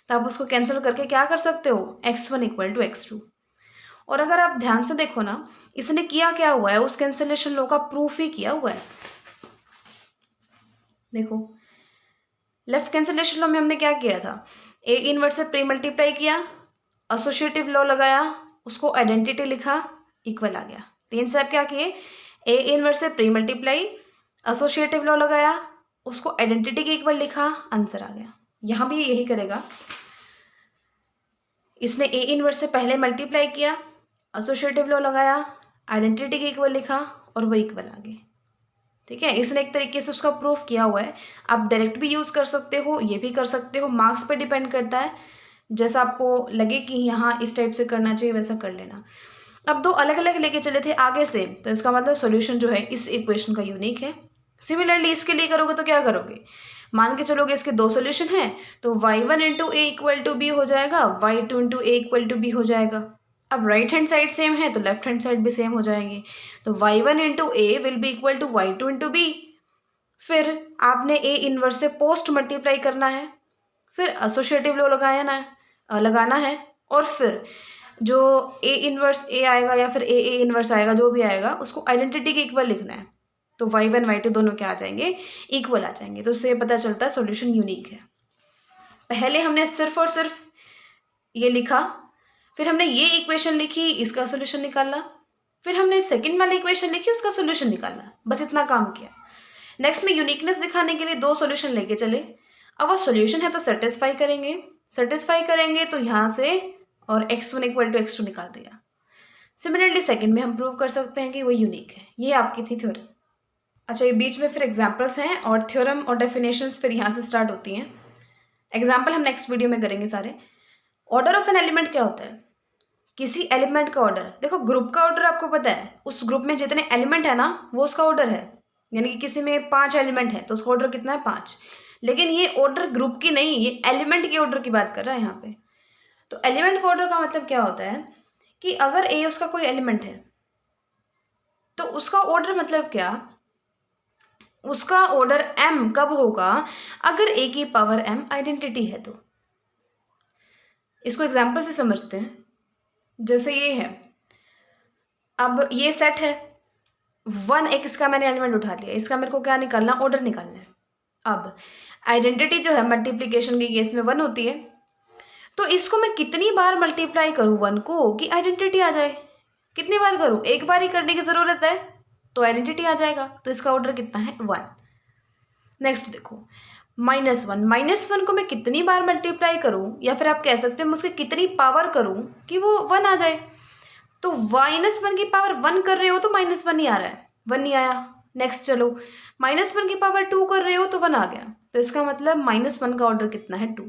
तो आप उसको कैंसिल करके क्या कर सकते हो, x1 इक्वल टू x2। और अगर आप ध्यान से देखो ना, इसने किया क्या हुआ है, उस कैंसिलेशन लॉ का प्रूफ ही किया हुआ है। देखो लेफ्ट कैंसिलेशन लॉ में हमने क्या किया था, a इनवर्स से प्री मल्टीप्लाई किया, एसोसिएटिव लॉ लगाया, उसको आइडेंटिटी लिखा, इक्वल आ गया। तीन स्टेप क्या किए, a इनवर्स से प्री मल्टीप्लाई, एसोसिएटिव लॉ लगाया, उसको आइडेंटिटी के इक्वल लिखा, आंसर आ गया। यहाँ भी यही करेगा, इसने a इनवर्स से पहले मल्टीप्लाई किया, एसोसिएटिव लॉ लगाया, आइडेंटिटी के इक्वल लिखा और वो इक्वल आ गए। ठीक है, इसने एक तरीके से उसका प्रूफ किया हुआ है। आप डायरेक्ट भी यूज़ कर सकते हो, ये भी कर सकते हो, मार्क्स पे डिपेंड करता है, जैसा आपको लगे कि यहाँ इस टाइप से करना चाहिए वैसा कर लेना। अब दो अलग अलग लेके चले थे आगे से, तो इसका मतलब सॉल्यूशन जो है इस इक्वेशन का यूनिक है। सिमिलरली इसके लिए करोगे तो क्या करोगे, मान के चलोगे इसके दो सॉल्यूशन हैं, तो y1 into A equal to B हो जाएगा, y2 into A equal to B हो जाएगा। अब राइट हैंड साइड सेम है तो लेफ्ट हैंड साइड भी सेम हो जाएगी, तो y1 into A will be equal to y2 into B. फिर आपने a इनवर्स से पोस्ट मल्टीप्लाई करना है, फिर एसोसिएटिव लॉ लगाना है, और फिर जो a इनवर्स a आएगा या फिर a इनवर्स आएगा, जो भी आएगा उसको आइडेंटिटी के इक्वल लिखना है, तो y1 y2 दोनों क्या आ जाएंगे, इक्वल आ जाएंगे। तो उससे पता चलता है सॉल्यूशन यूनिक है। पहले हमने सिर्फ और सिर्फ ये लिखा, फिर हमने ये इक्वेशन लिखी, इसका सॉल्यूशन निकाला, फिर हमने सेकंड वाली इक्वेशन लिखी, उसका सॉल्यूशन निकाला, बस इतना काम किया। नेक्स्ट में यूनिकनेस दिखाने के लिए दो सॉल्यूशन लेके चले। अब वो सॉल्यूशन है तो सेटिस्फाई करेंगे तो यहाँ से और x1 इक्वल टू x2 निकाल दिया। सिमिलरली सेकंड में हम प्रूव कर सकते हैं कि वो यूनिक है। ये आपकी थी थ्योरम। अच्छा, ये बीच में फिर एग्जाम्पल्स हैं और थ्योरम और डेफिनेशंस फिर यहाँ से स्टार्ट होती हैं। एग्जाम्पल हम नेक्स्ट वीडियो में करेंगे सारे। ऑर्डर ऑफ एन एलिमेंट क्या होता है, किसी एलिमेंट का ऑर्डर। देखो ग्रुप का ऑर्डर आपको पता है, उस ग्रुप में जितने एलिमेंट है ना वो उसका ऑर्डर है, यानी कि किसी में 5 एलिमेंट है तो उसका ऑर्डर कितना है, 5। लेकिन ये ऑर्डर ग्रुप की नहीं, ये एलिमेंट के ऑर्डर की बात कर रहा है यहाँ पे। तो एलिमेंट का ऑर्डर का मतलब क्या होता है कि अगर ए उसका कोई एलिमेंट है तो उसका ऑर्डर मतलब क्या, उसका ऑर्डर m कब होगा, अगर a की पावर m आइडेंटिटी है तो। इसको एग्जाम्पल से समझते हैं। जैसे ये है, अब ये सेट है 1, एक इसका मैंने एलिमेंट उठा लिया, इसका मेरे को क्या निकालना, ऑर्डर निकालना है। अब आइडेंटिटी जो है मल्टीप्लिकेशन के केस में 1 होती है। तो इसको मैं कितनी बार मल्टीप्लाई करूँ 1 को कि आइडेंटिटी आ जाए? कितनी बार करूँ? एक बार ही करने की ज़रूरत है तो आइडेंटिटी आ जाएगा। तो इसका ऑर्डर कितना है? 1। नेक्स्ट देखो, -1। -1 को मैं कितनी बार मल्टीप्लाई करूँ, या फिर आप कह सकते हो मैं उसकी कितनी पावर करूँ कि वो 1 आ जाए। तो -1 की पावर 1 कर रहे हो तो -1 ही आ रहा है, 1 नहीं आया। नेक्स्ट चलो, -1 की पावर 2 कर रहे हो तो 1 आ गया। तो इसका मतलब -1 का ऑर्डर कितना है? 2।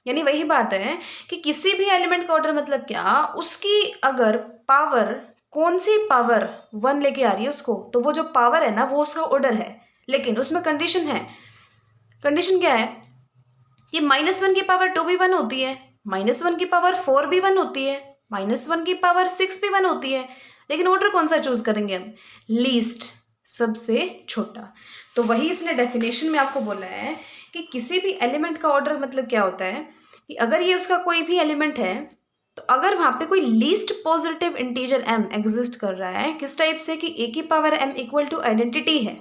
यानी वही बात है कि किसी भी एलिमेंट का ऑर्डर मतलब क्या, उसकी अगर पावर, कौन सी पावर 1 लेके आ रही है उसको, तो वो जो पावर है ना वो उसका ऑर्डर है। लेकिन उसमें कंडीशन है। कंडीशन क्या है कि -1 की पावर 2 भी 1 होती है, -1 की पावर 4 भी 1 होती है, -1 की पावर 6 भी 1 होती है। लेकिन ऑर्डर कौन सा चूज करेंगे हम? लीस्ट, सबसे छोटा। तो वही इसने डेफिनेशन में आपको बोला है कि किसी भी एलिमेंट का ऑर्डर मतलब क्या होता है कि अगर ये उसका कोई भी एलिमेंट है, तो अगर वहां पे कोई least positive integer m exist कर रहा है, किस टाइप से कि a की power m equal to identity है,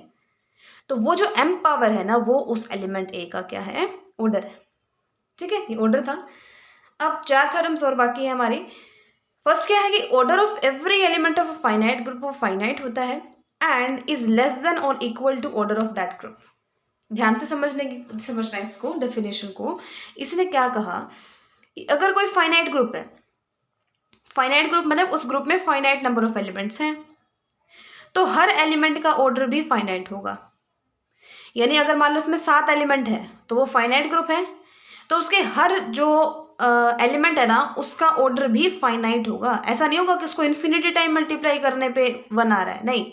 तो वो जो m पावर है ना वो उस एलिमेंट a का क्या है? ऑर्डर है। ठीक है, ये ऑर्डर था। अब 4 थ्योरम्स और बाकी है हमारी। फर्स्ट क्या है कि order of every element of a finite group of finite होता है एंड इज लेस देन और equal to order of that group. ध्यान से समझना इसको, डेफिनेशन को। इसने क्या कहा कि अगर कोई फाइनाइट ग्रुप है, फाइनाइट ग्रुप मतलब उस ग्रुप में फाइनाइट नंबर ऑफ एलिमेंट्स हैं, तो हर एलिमेंट का ऑर्डर भी फाइनाइट होगा। यानी अगर मान लो उसमें 7 एलिमेंट है तो वो फाइनाइट ग्रुप है, तो उसके हर जो एलिमेंट है ना उसका ऑर्डर भी फाइनाइट होगा। ऐसा नहीं होगा कि उसको इन्फिनिटी टाइम मल्टीप्लाई करने पे 1 आ रहा है, नहीं,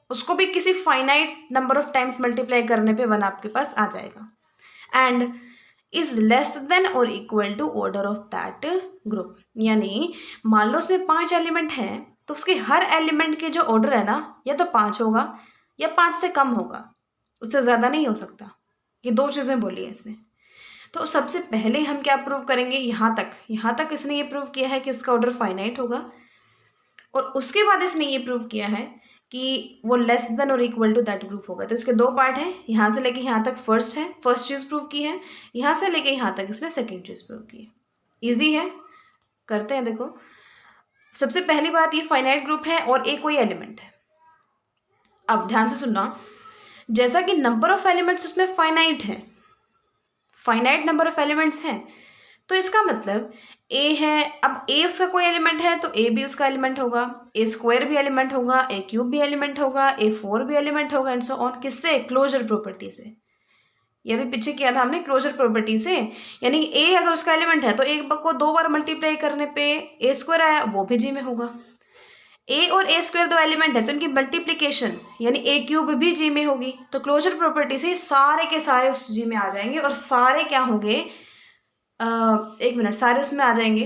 उसको भी किसी finite number of times multiply करने पे 1 आपके पास आ जाएगा। एंड इज लेस देन और equal to order of that group. यानी मान लो उसमें 5 एलिमेंट हैं, तो उसके हर एलिमेंट के जो ऑर्डर है ना या तो 5 होगा या 5 से कम होगा, उससे ज़्यादा नहीं हो सकता। ये 2 चीज़ें बोली है इसने। तो सबसे पहले हम क्या प्रूव करेंगे? यहाँ तक इसने ये प्रूव किया है कि उसका ऑर्डर फाइनाइट होगा, और उसके बाद इसने ये प्रूव किया है कि वो लेस देन और इक्वल टू दैट ग्रुप होगा। तो इसके 2 पार्ट हैं, यहाँ से लेके यहाँ तक फर्स्ट चीज़ प्रूव की है, यहाँ से लेके यहाँ तक इसने सेकेंड चीज़ प्रूव की है। ईजी है, करते हैं। देखो, सबसे पहली बात, ये फाइनाइट ग्रुप है और एक कोई एलिमेंट है। अब ध्यान से सुनना, जैसा कि नंबर ऑफ एलिमेंट्स उसमें फाइनाइट है, फाइनाइट नंबर ऑफ एलिमेंट्स हैं, तो इसका मतलब ए है। अब ए उसका कोई एलिमेंट है तो ए भी उसका एलिमेंट होगा, ए स्क्वायर भी एलिमेंट होगा, ए क्यूब भी एलिमेंट होगा, ए 4 भी एलिमेंट होगा, एंड सो ऑन। किससे? क्लोजर प्रॉपर्टी से। ये भी पीछे किया था हमने, क्लोजर प्रॉपर्टी से। यानी ए अगर उसका एलिमेंट है तो एक को 2 बार मल्टीप्लाई करने पे ए स्क्वायर आया, वो भी जी में होगा। ए और ए स्क्वायर 2 एलिमेंट है तो इनकी मल्टीप्लीकेशन यानी ए क्यूब भी जी में होगी। तो क्लोजर प्रॉपर्टी से सारे के सारे उस जी में आ जाएंगे, और सारे क्या होंगे? एक मिनट, सारे उसमें आ जाएंगे।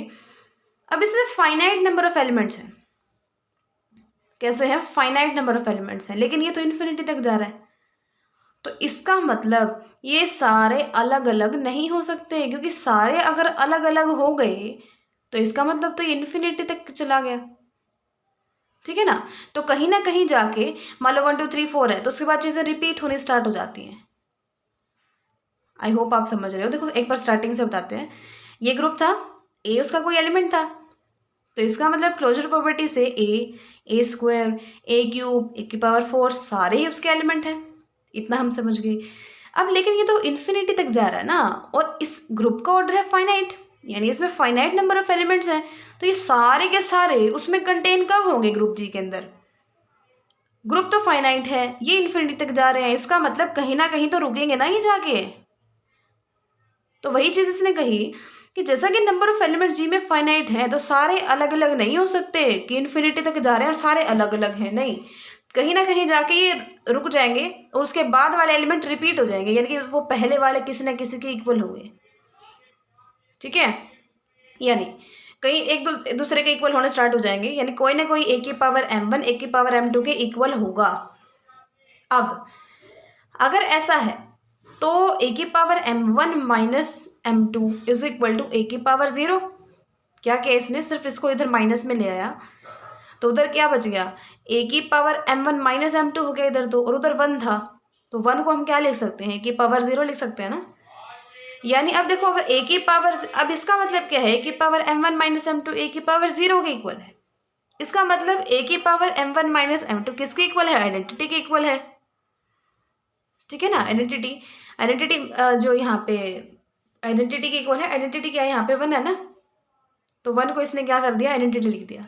अब इसमें फाइनाइट नंबर ऑफ एलिमेंट्स हैं। कैसे है? फाइनाइट नंबर ऑफ एलिमेंट्स हैं, लेकिन ये तो इन्फिनिटी तक जा रहा है। तो इसका मतलब ये सारे अलग अलग नहीं हो सकते, क्योंकि सारे अगर अलग अलग हो गए तो इसका मतलब तो ये इन्फिनिटी तक चला गया। ठीक है ना? तो कहीं ना कहीं जाके मान लो 1 2 3 4 है तो उसके बाद चीज़ें रिपीट होनी स्टार्ट हो जाती हैं। आई होप आप समझ रहे हो। देखो, एक बार स्टार्टिंग से बताते हैं। ये ग्रुप था, ए उसका कोई एलिमेंट था, तो इसका मतलब क्लोजर प्रॉपर्टी से ए स्क्वायर, ए क्यूब, ए की पावर 4 सारे ही उसके एलिमेंट हैं। इतना हम समझ गए। अब लेकिन ये तो इन्फिनिटी तक जा रहा है ना, और इस ग्रुप का ऑर्डर है फाइनाइट, यानी इसमें फाइनाइट नंबर ऑफ एलिमेंट्स हैं। तो ये सारे के सारे उसमें कंटेन कब होंगे? ग्रुप जी के अंदर। ग्रुप तो फाइनाइट है, ये इन्फिनिटी तक जा रहे हैं, इसका मतलब कहीं ना कहीं तो रुकेंगे ना ये जाके। तो वही चीज इसने कही कि जैसा कि नंबर ऑफ एलिमेंट जी में फाइनाइट है, तो सारे अलग अलग नहीं हो सकते कि इन्फिनिटी तक जा रहे हैं और सारे अलग अलग हैं, नहीं, कहीं ना कहीं जाके ये रुक जाएंगे और उसके बाद वाले एलिमेंट रिपीट हो जाएंगे, यानी कि वो पहले वाले किसी ना किसी के इक्वल हो गए। ठीक है? यानी कहीं दूसरे के इक्वल होने स्टार्ट हो जाएंगे, यानी कोई ना कोई ए की पावर m1 ए की पावर m2 के इक्वल होगा। अब अगर ऐसा है तो ए की power m1 minus m2 is equal to A की पावर 0। क्या किया इसने? सिर्फ इसको इधर माइनस में ले आया, तो उधर क्या बच गया? ए की पावर m1 माइनस m2 हो गया इधर तो, और उधर 1 था, तो 1 को हम क्या लिख सकते हैं? ए की पावर 0 लिख सकते हैं ना। यानी अब देखो, अब ए की पावर, अब इसका मतलब क्या है, ए की पावर m1 माइनस m2 ए की पावर 0 के इक्वल है। इसका मतलब ए की पावर m1 माइनस m2 किसके इक्वल है, आइडेंटिटी के इक्वल है। ठीक है ना, आइडेंटिटी, आइडेंटिटी जो यहाँ पे आइडेंटिटी के इक्वल है। आइडेंटिटी क्या है, यहाँ पे 1 है ना, तो 1 को इसने क्या कर दिया, आइडेंटिटी लिख दिया।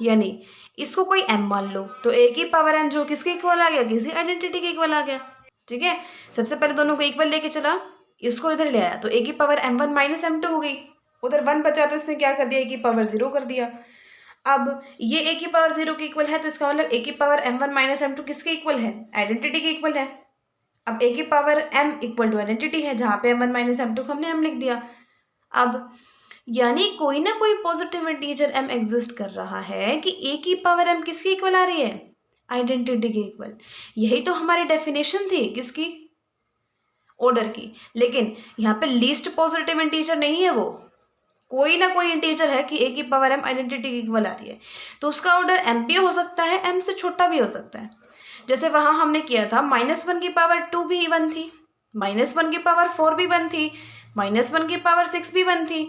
यानी इसको कोई m मान लो, तो ए की पावर m जो किसके इक्वल आ गया, किसी आइडेंटिटी के इक्वल आ गया। ठीक है, सबसे पहले दोनों को इक्वल लेके चला, इसको इधर ले आया, तो ए की पावर m1 माइनस m2 हो गई। उधर 1 बचा तो इसने क्या कर दिया, ए की पावर 0 कर दिया। अब ये ए की पावर 0 के इक्वल है, तो इसका मतलब ए की पावर m1 माइनस m2 किसके इक्वल है, आइडेंटिटी के इक्वल है। अब ए की power m equal to identity है, जहाँ पे m1 माइनस m2 को हमने m लिख दिया। अब यानी कोई ना कोई पॉजिटिव इंटीजर m एग्जिस्ट कर रहा है कि ए की पावर m किसकी इक्वल आ रही है, आइडेंटिटी के इक्वल। यही तो हमारी डेफिनेशन थी किसकी, ऑर्डर की। लेकिन यहाँ पे लीस्ट पॉजिटिव इंटीजर नहीं है, वो कोई ना कोई इंटीजर है कि ए की पावर m आइडेंटिटी के इक्वल आ रही है, तो उसका ऑर्डर m भी हो सकता है, m से छोटा भी हो सकता है। जैसे वहां हमने किया था, -1 की पावर 2 भी 1 थी, -1 की पावर 4 भी 1 थी, -1 की पावर 6 भी 1 थी।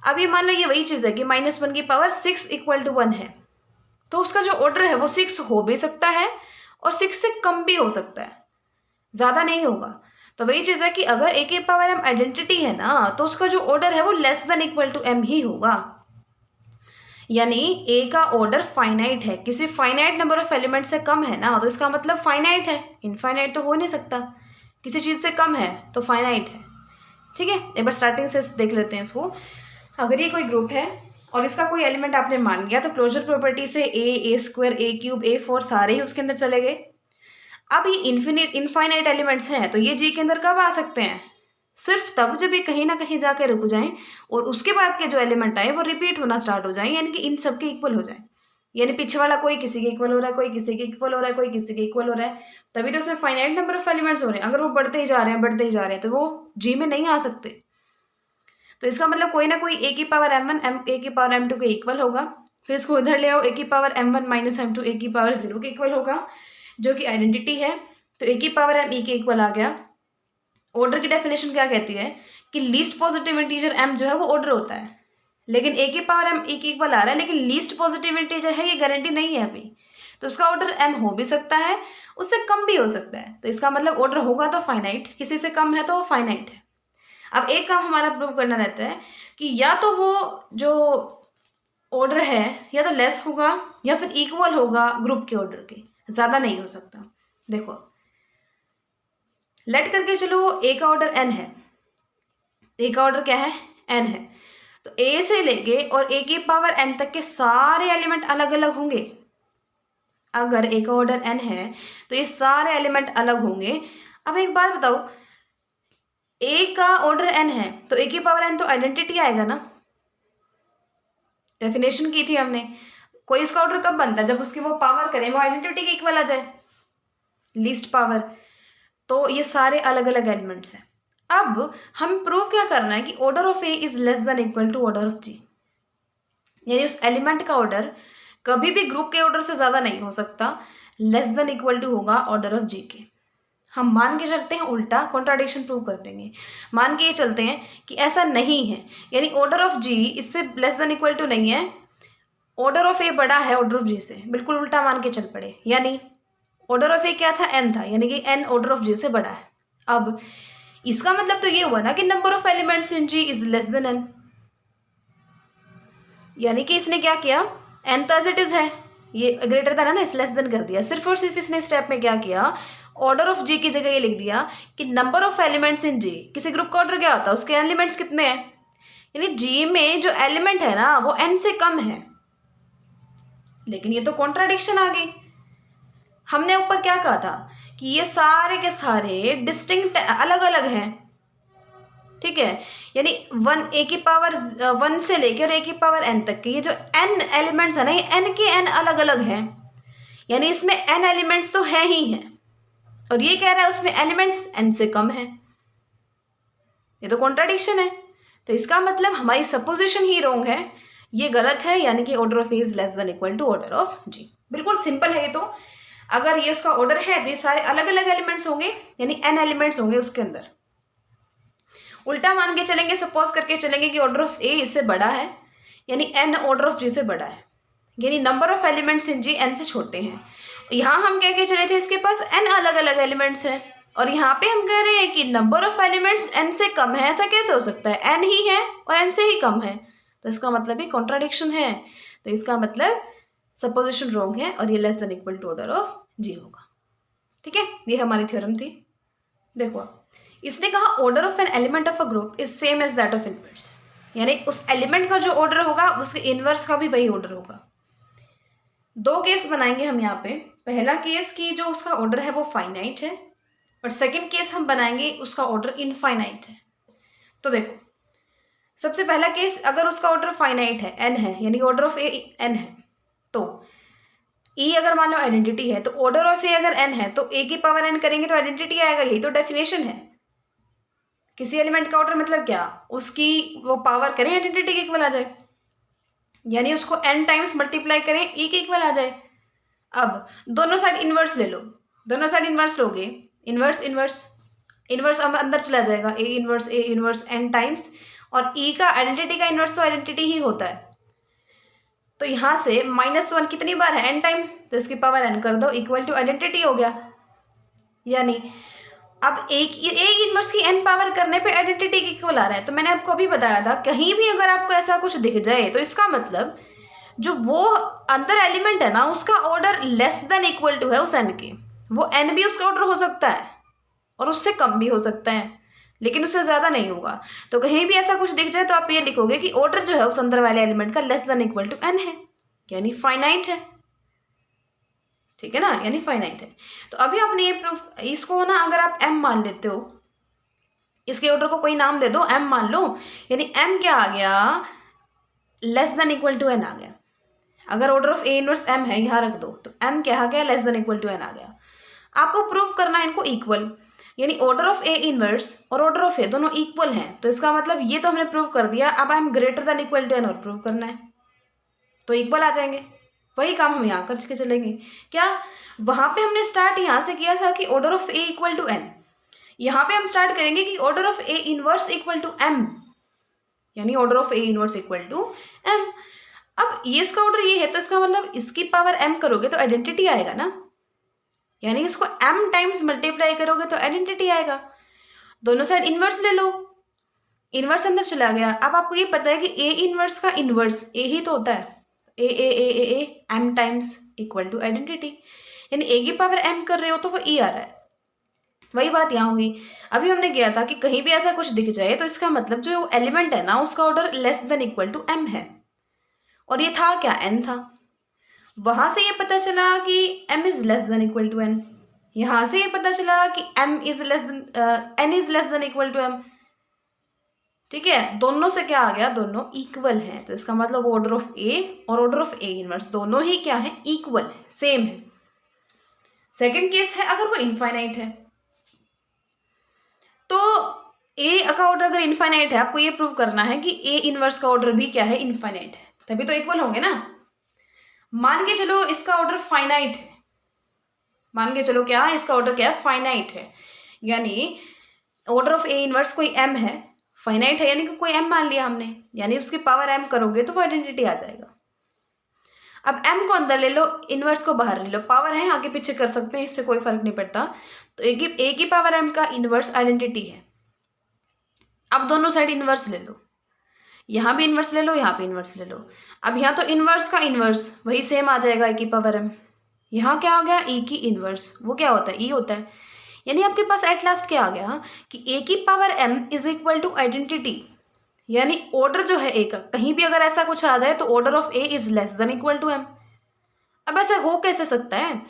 अब ये मान लो ये वही चीज़ है कि -1 की पावर 6 इक्वल टू 1 है, तो उसका जो ऑर्डर है वो 6 हो भी सकता है और 6 से कम भी हो सकता है, ज़्यादा नहीं होगा। तो वही चीज़ है कि अगर ए की पावर m आइडेंटिटी है ना, तो उसका जो ऑर्डर है वो less than equal to m ही होगा। यानी ए का ऑर्डर फाइनाइट है, किसी फाइनाइट नंबर ऑफ एलिमेंट से कम है ना, तो इसका मतलब फाइनाइट है, इनफाइनाइट तो हो नहीं सकता। किसी चीज़ से कम है तो फाइनाइट है। ठीक है, एक बार स्टार्टिंग से देख लेते हैं इसको। अगर ये कोई ग्रुप है और इसका कोई एलिमेंट आपने मान लिया, तो क्लोजर प्रॉपर्टी से ए स्क्वायर, ए क्यूब, A4 सारे ही उसके अंदर चले गए। अब ये इनफाइनाइट एलिमेंट्स हैं, तो ये जी के अंदर कब आ सकते हैं, सिर्फ तब जब ये कहीं ना कहीं जाके रुक जाएं और उसके बाद के जो एलिमेंट आए वो रिपीट होना स्टार्ट हो जाए, यानी कि इन सब के इक्वल हो जाए। यानी पीछे वाला कोई किसी के इक्वल हो रहा है, कोई किसी के इक्वल हो रहा है, कोई किसी के इक्वल हो रहा है, तभी तो उसमें फाइनाइट नंबर ऑफ एलिमेंट्स हो रहे हैं। अगर वो बढ़ते ही जा रहे हैं, बढ़ते ही जा रहे हैं, तो वो जी में नहीं आ सकते। तो इसका मतलब कोई ना कोई ए की पावर m1 ए की पावर m2 के इक्वल होगा। फिर इसको इधर ले आओ, ए की पावर m1 माइनस m2 ए की पावर 0 के इक्वल होगा, जो कि आइडेंटिटी है। तो ए की पावर m e के इक्वल आ गया। ऑर्डर की डेफिनेशन क्या कहती है कि लीस्ट पॉजिटिव इंटीजर m जो है वो ऑर्डर होता है, लेकिन ए की पावर m e के इक्वल आ रहा है, लेकिन लीस्ट पॉजिटिव इंटीजर है, ये गारंटी नहीं है अभी। तो उसका ऑर्डर m हो भी सकता है, उससे कम भी हो सकता है। तो इसका मतलब ऑर्डर होगा तो फाइनाइट, किसी से कम है तो वो फाइनाइट है। अब एक काम हमारा प्रूव करना रहता है कि या तो वो जो ऑर्डर है या तो लेस होगा या फिर इक्वल होगा ग्रुप के ऑर्डर के, ज़्यादा नहीं हो सकता। देखो लेट करके चलो, ए का ऑर्डर n है, ए का ऑर्डर क्या है, n है, तो ए से लेके और ए की पावर n तक के सारे एलिमेंट अलग अलग होंगे। अगर ए का ऑर्डर n है तो ये सारे एलिमेंट अलग होंगे। अब एक बात बताओ, ए का ऑर्डर n है तो ए की पावर n तो आइडेंटिटी आएगा ना, डेफिनेशन की थी हमने। कोई उसका ऑर्डर कब बनता है, जब उसकी वो पावर करें वो आइडेंटिटी के इक्वल आ जाए, लीस्ट पावर। तो ये सारे अलग अलग एलिमेंट्स हैं। अब हम प्रूव क्या करना है कि order of A is less than equal to order of G, यानी उस एलिमेंट का ऑर्डर कभी भी ग्रुप के ऑर्डर से ज़्यादा नहीं हो सकता, लेस देन इक्वल टू होगा ऑर्डर ऑफ जी के। हम मान के चलते हैं उल्टा, कॉन्ट्राडिक्शन प्रूव कर देंगे। मान के ये चलते हैं कि ऐसा नहीं है, यानी ऑर्डर ऑफ जी इससे लेस देन इक्वल टू नहीं है, ऑर्डर ऑफ ए बड़ा है ऑर्डर ऑफ जी से, बिल्कुल उल्टा मान के चल पड़े। यानी ऑर्डर ऑफ ए क्या था, एन था, यानी कि एन ऑर्डर ऑफ जी से बड़ा है। अब इसका मतलब तो ये हुआ ना कि number of elements in G is less than N, यानी कि इसने क्या किया, एन तो एज इट इज है, ये ग्रेटर देन है ना, इस लेस देन कर दिया। सिर्फ और सिर्फ इसने स्टेप में क्या किया, ऑर्डर ऑफ जी की जगह ये लिख दिया कि नंबर ऑफ एलिमेंट्स इन जी। किसी ग्रुप का ऑर्डर क्या होता है, उसके एलिमेंट्स कितने हैं, यानी जी में जो एलिमेंट है ना वो एन से कम है। लेकिन ये तो कॉन्ट्राडिक्शन आ गई। हमने ऊपर क्या कहा था कि ये सारे के सारे डिस्टिंक्ट अलग अलग हैं, ठीक है, यानी 1 ए की पावर 1 से लेकर ए की पावर n तक के ये जो n एलिमेंट्स है ना, ये n के n अलग अलग हैं, यानी इसमें n एलिमेंट्स तो है ही हैं, और ये कह रहा है उसमें एलिमेंट्स n से कम है। ये तो कॉन्ट्राडिक्शन है। तो इसका मतलब हमारी सपोजिशन ही रॉन्ग है, ये गलत है, यानी कि order of A is less than equal to order of G. बिल्कुल सिंपल है ये तो। अगर ये उसका ऑर्डर है तो ये सारे अलग अलग एलिमेंट्स होंगे, यानी n एलिमेंट्स होंगे उसके अंदर। उल्टा मान के चलेंगे, सपोज करके चलेंगे कि ऑर्डर ऑफ ए इससे बड़ा है, यानी एन ऑर्डर ऑफ जी से बड़ा है, यानी number of elements in G N से छोटे हैं। यहाँ हम कह के चले थे इसके पास एन अलग अलग एलिमेंट्स हैं, और यहाँ पे हम कह रहे हैं कि नंबर ऑफ एलिमेंट्स एन से कम है। ऐसा कैसे हो सकता है? एन ही है और एन से ही कम है, तो इसका मतलब ये कॉन्ट्राडिक्शन है। तो इसका मतलब सपोजिशन रॉन्ग है और ये less than equal to order of G होगा। ठीक है, ये हमारी थ्योरम थी। देखो इसने कहा order of an element of a group is same as that of inverse, यानी उस एलिमेंट का जो ऑर्डर होगा उसके इनवर्स का भी वही ऑर्डर होगा। दो केस बनाएंगे हम यहाँ पे। पहला केस कि जो उसका ऑर्डर है वो फाइनाइट है, और सेकंड केस हम बनाएंगे उसका ऑर्डर इनफाइनाइट है। तो देखो सबसे पहला केस, अगर उसका ऑर्डर फाइनाइट है, एन है, यानी ऑर्डर ऑफ ए एन है, तो ई अगर मान लो आइडेंटिटी है, तो ऑर्डर ऑफ ए अगर एन है तो ए की पावर एन करेंगे तो आइडेंटिटी आएगा। यही तो डेफिनेशन है। किसी एलिमेंट का ऑर्डर मतलब क्या, उसकी वो पावर करें आइडेंटिटी के इक्वल आ जाए, यानी उसको एन टाइम्स मल्टीप्लाई करें ई के इक्वल आ जाए। अब दोनों साइड इनवर्स ले लो, दोनों साइड इनवर्स लोगे, इनवर्स इनवर्स इनवर्स अब अंदर चला जाएगा, ए इनवर्स एन टाइम्स, और ई का आइडेंटिटी का इनवर्स तो आइडेंटिटी ही होता है। तो यहाँ से -1 कितनी बार है? एन टाइम, तो इसकी पावर एन कर दो, इक्वल टू आइडेंटिटी हो गया। यानी अब एक इनवर्स की एन पावर करने पे आइडेंटिटी के इक्वल आ रहा है। तो मैंने आपको अभी बताया था, कहीं भी अगर आपको ऐसा कुछ दिख जाए तो इसका मतलब जो वो अंदर एलिमेंट है ना उसका order less than equal to है उस एन के। वो एन भी उसका ऑर्डर हो सकता है और उससे कम भी हो सकता है, लेकिन उससे ज़्यादा नहीं होगा। तो कहीं भी ऐसा कुछ दिख जाए तो आप ये लिखोगे कि ऑर्डर जो है उस अंदर वाले एलिमेंट का less than equal to N है, यानी फाइनाइट है। ठीक है ना, यानी फाइनाइट है। तो अभी आपने ये प्रूफ, इसको ना अगर आप एम मान लेते हो, इसके ऑर्डर को कोई नाम दे दो, एम मान लो, यानी एम क्या आ गया? Less than equal to N आ गया। अगर order of A inverse M है, यहाँ रख दो, तो एम क्या आ गया? Less than equal to N आ गया। आपको प्रूव करना है इनको इक्वल, यानी ऑर्डर ऑफ ए इनवर्स और ऑर्डर ऑफ ए दोनों इक्वल हैं। तो इसका मतलब ये तो हमने प्रूव कर दिया। अब I M greater than equal to N और प्रूव करना है, तो इक्वल आ जाएंगे। वही काम हम यहाँ करके चलेंगे। क्या वहाँ पे हमने स्टार्ट यहाँ से किया था कि order of A equal to N, यहाँ पे हम स्टार्ट करेंगे कि order of A inverse equal to M, यानी order of A inverse equal to M. अब ये इसका ऑर्डर ये है, तो इसका मतलब इसकी पावर एम करोगे तो आइडेंटिटी आएगा ना, यानी इसको एम टाइम्स मल्टीप्लाई करोगे तो आइडेंटिटी आएगा। दोनों साइड इनवर्स ले लो, इनवर्स अंदर चला गया। अब आपको ये पता है कि ए इनवर्स का इनवर्स ए ही तो होता है, A M times equal to identity, यानी ए की पावर एम कर रहे हो तो वो ई आ रहा है। वही बात यहाँ हुई। अभी हमने किया था कि कहीं भी ऐसा कुछ दिख जाए तो इसका मतलब जो एलिमेंट है ना उसका order less than equal to M है, और ये था क्या? एन था। वहां से ये पता चला कि M is less than equal to N, यहाँ से ये पता चला कि M is less than N is less than equal to M. ठीक है, दोनों से क्या आ गया? दोनों इक्वल हैं। तो इसका मतलब ऑर्डर ऑफ ए और ऑर्डर ऑफ ए इनवर्स दोनों ही क्या है? इक्वल है, सेम है। सेकंड केस है अगर वो इनफाइनाइट है, तो ए का ऑर्डर अगर इनफाइनाइट है, आपको ये प्रूव करना है कि ए इनवर्स का ऑर्डर भी क्या है? इनफाइनाइट है, तभी तो इक्वल होंगे ना। मान के चलो इसका ऑर्डर फाइनाइट है, मान के चलो क्या इसका ऑर्डर क्या है? फाइनाइट है, यानी ऑर्डर ऑफ ए इनवर्स कोई एम है, फाइनाइट है यानी कि कोई एम मान लिया हमने, यानी उसकी पावर एम करोगे तो वो आइडेंटिटी आ जाएगा। अब एम को अंदर ले लो, इनवर्स को बाहर ले लो, पावर है आगे पीछे कर सकते हैं, इससे कोई फर्क नहीं पड़ता। तो ए की पावर एम का इनवर्स आइडेंटिटी है। अब दोनों साइड इनवर्स ले लो, यहाँ भी इनवर्स ले लो, यहाँ भी इनवर्स ले लो। अब यहाँ तो इनवर्स का इनवर्स वही सेम आ जाएगा, ए की पावर एम। यहाँ क्या आ गया? ई की इनवर्स, वो क्या होता है? ई होता है। यानी आपके पास एट लास्ट क्या आ गया कि ए की power M is equal to identity, यानी ऑर्डर जो है ए का, कहीं भी अगर ऐसा कुछ आ जाए तो order of A is less than equal to M. अब ऐसा हो कैसे सकता है?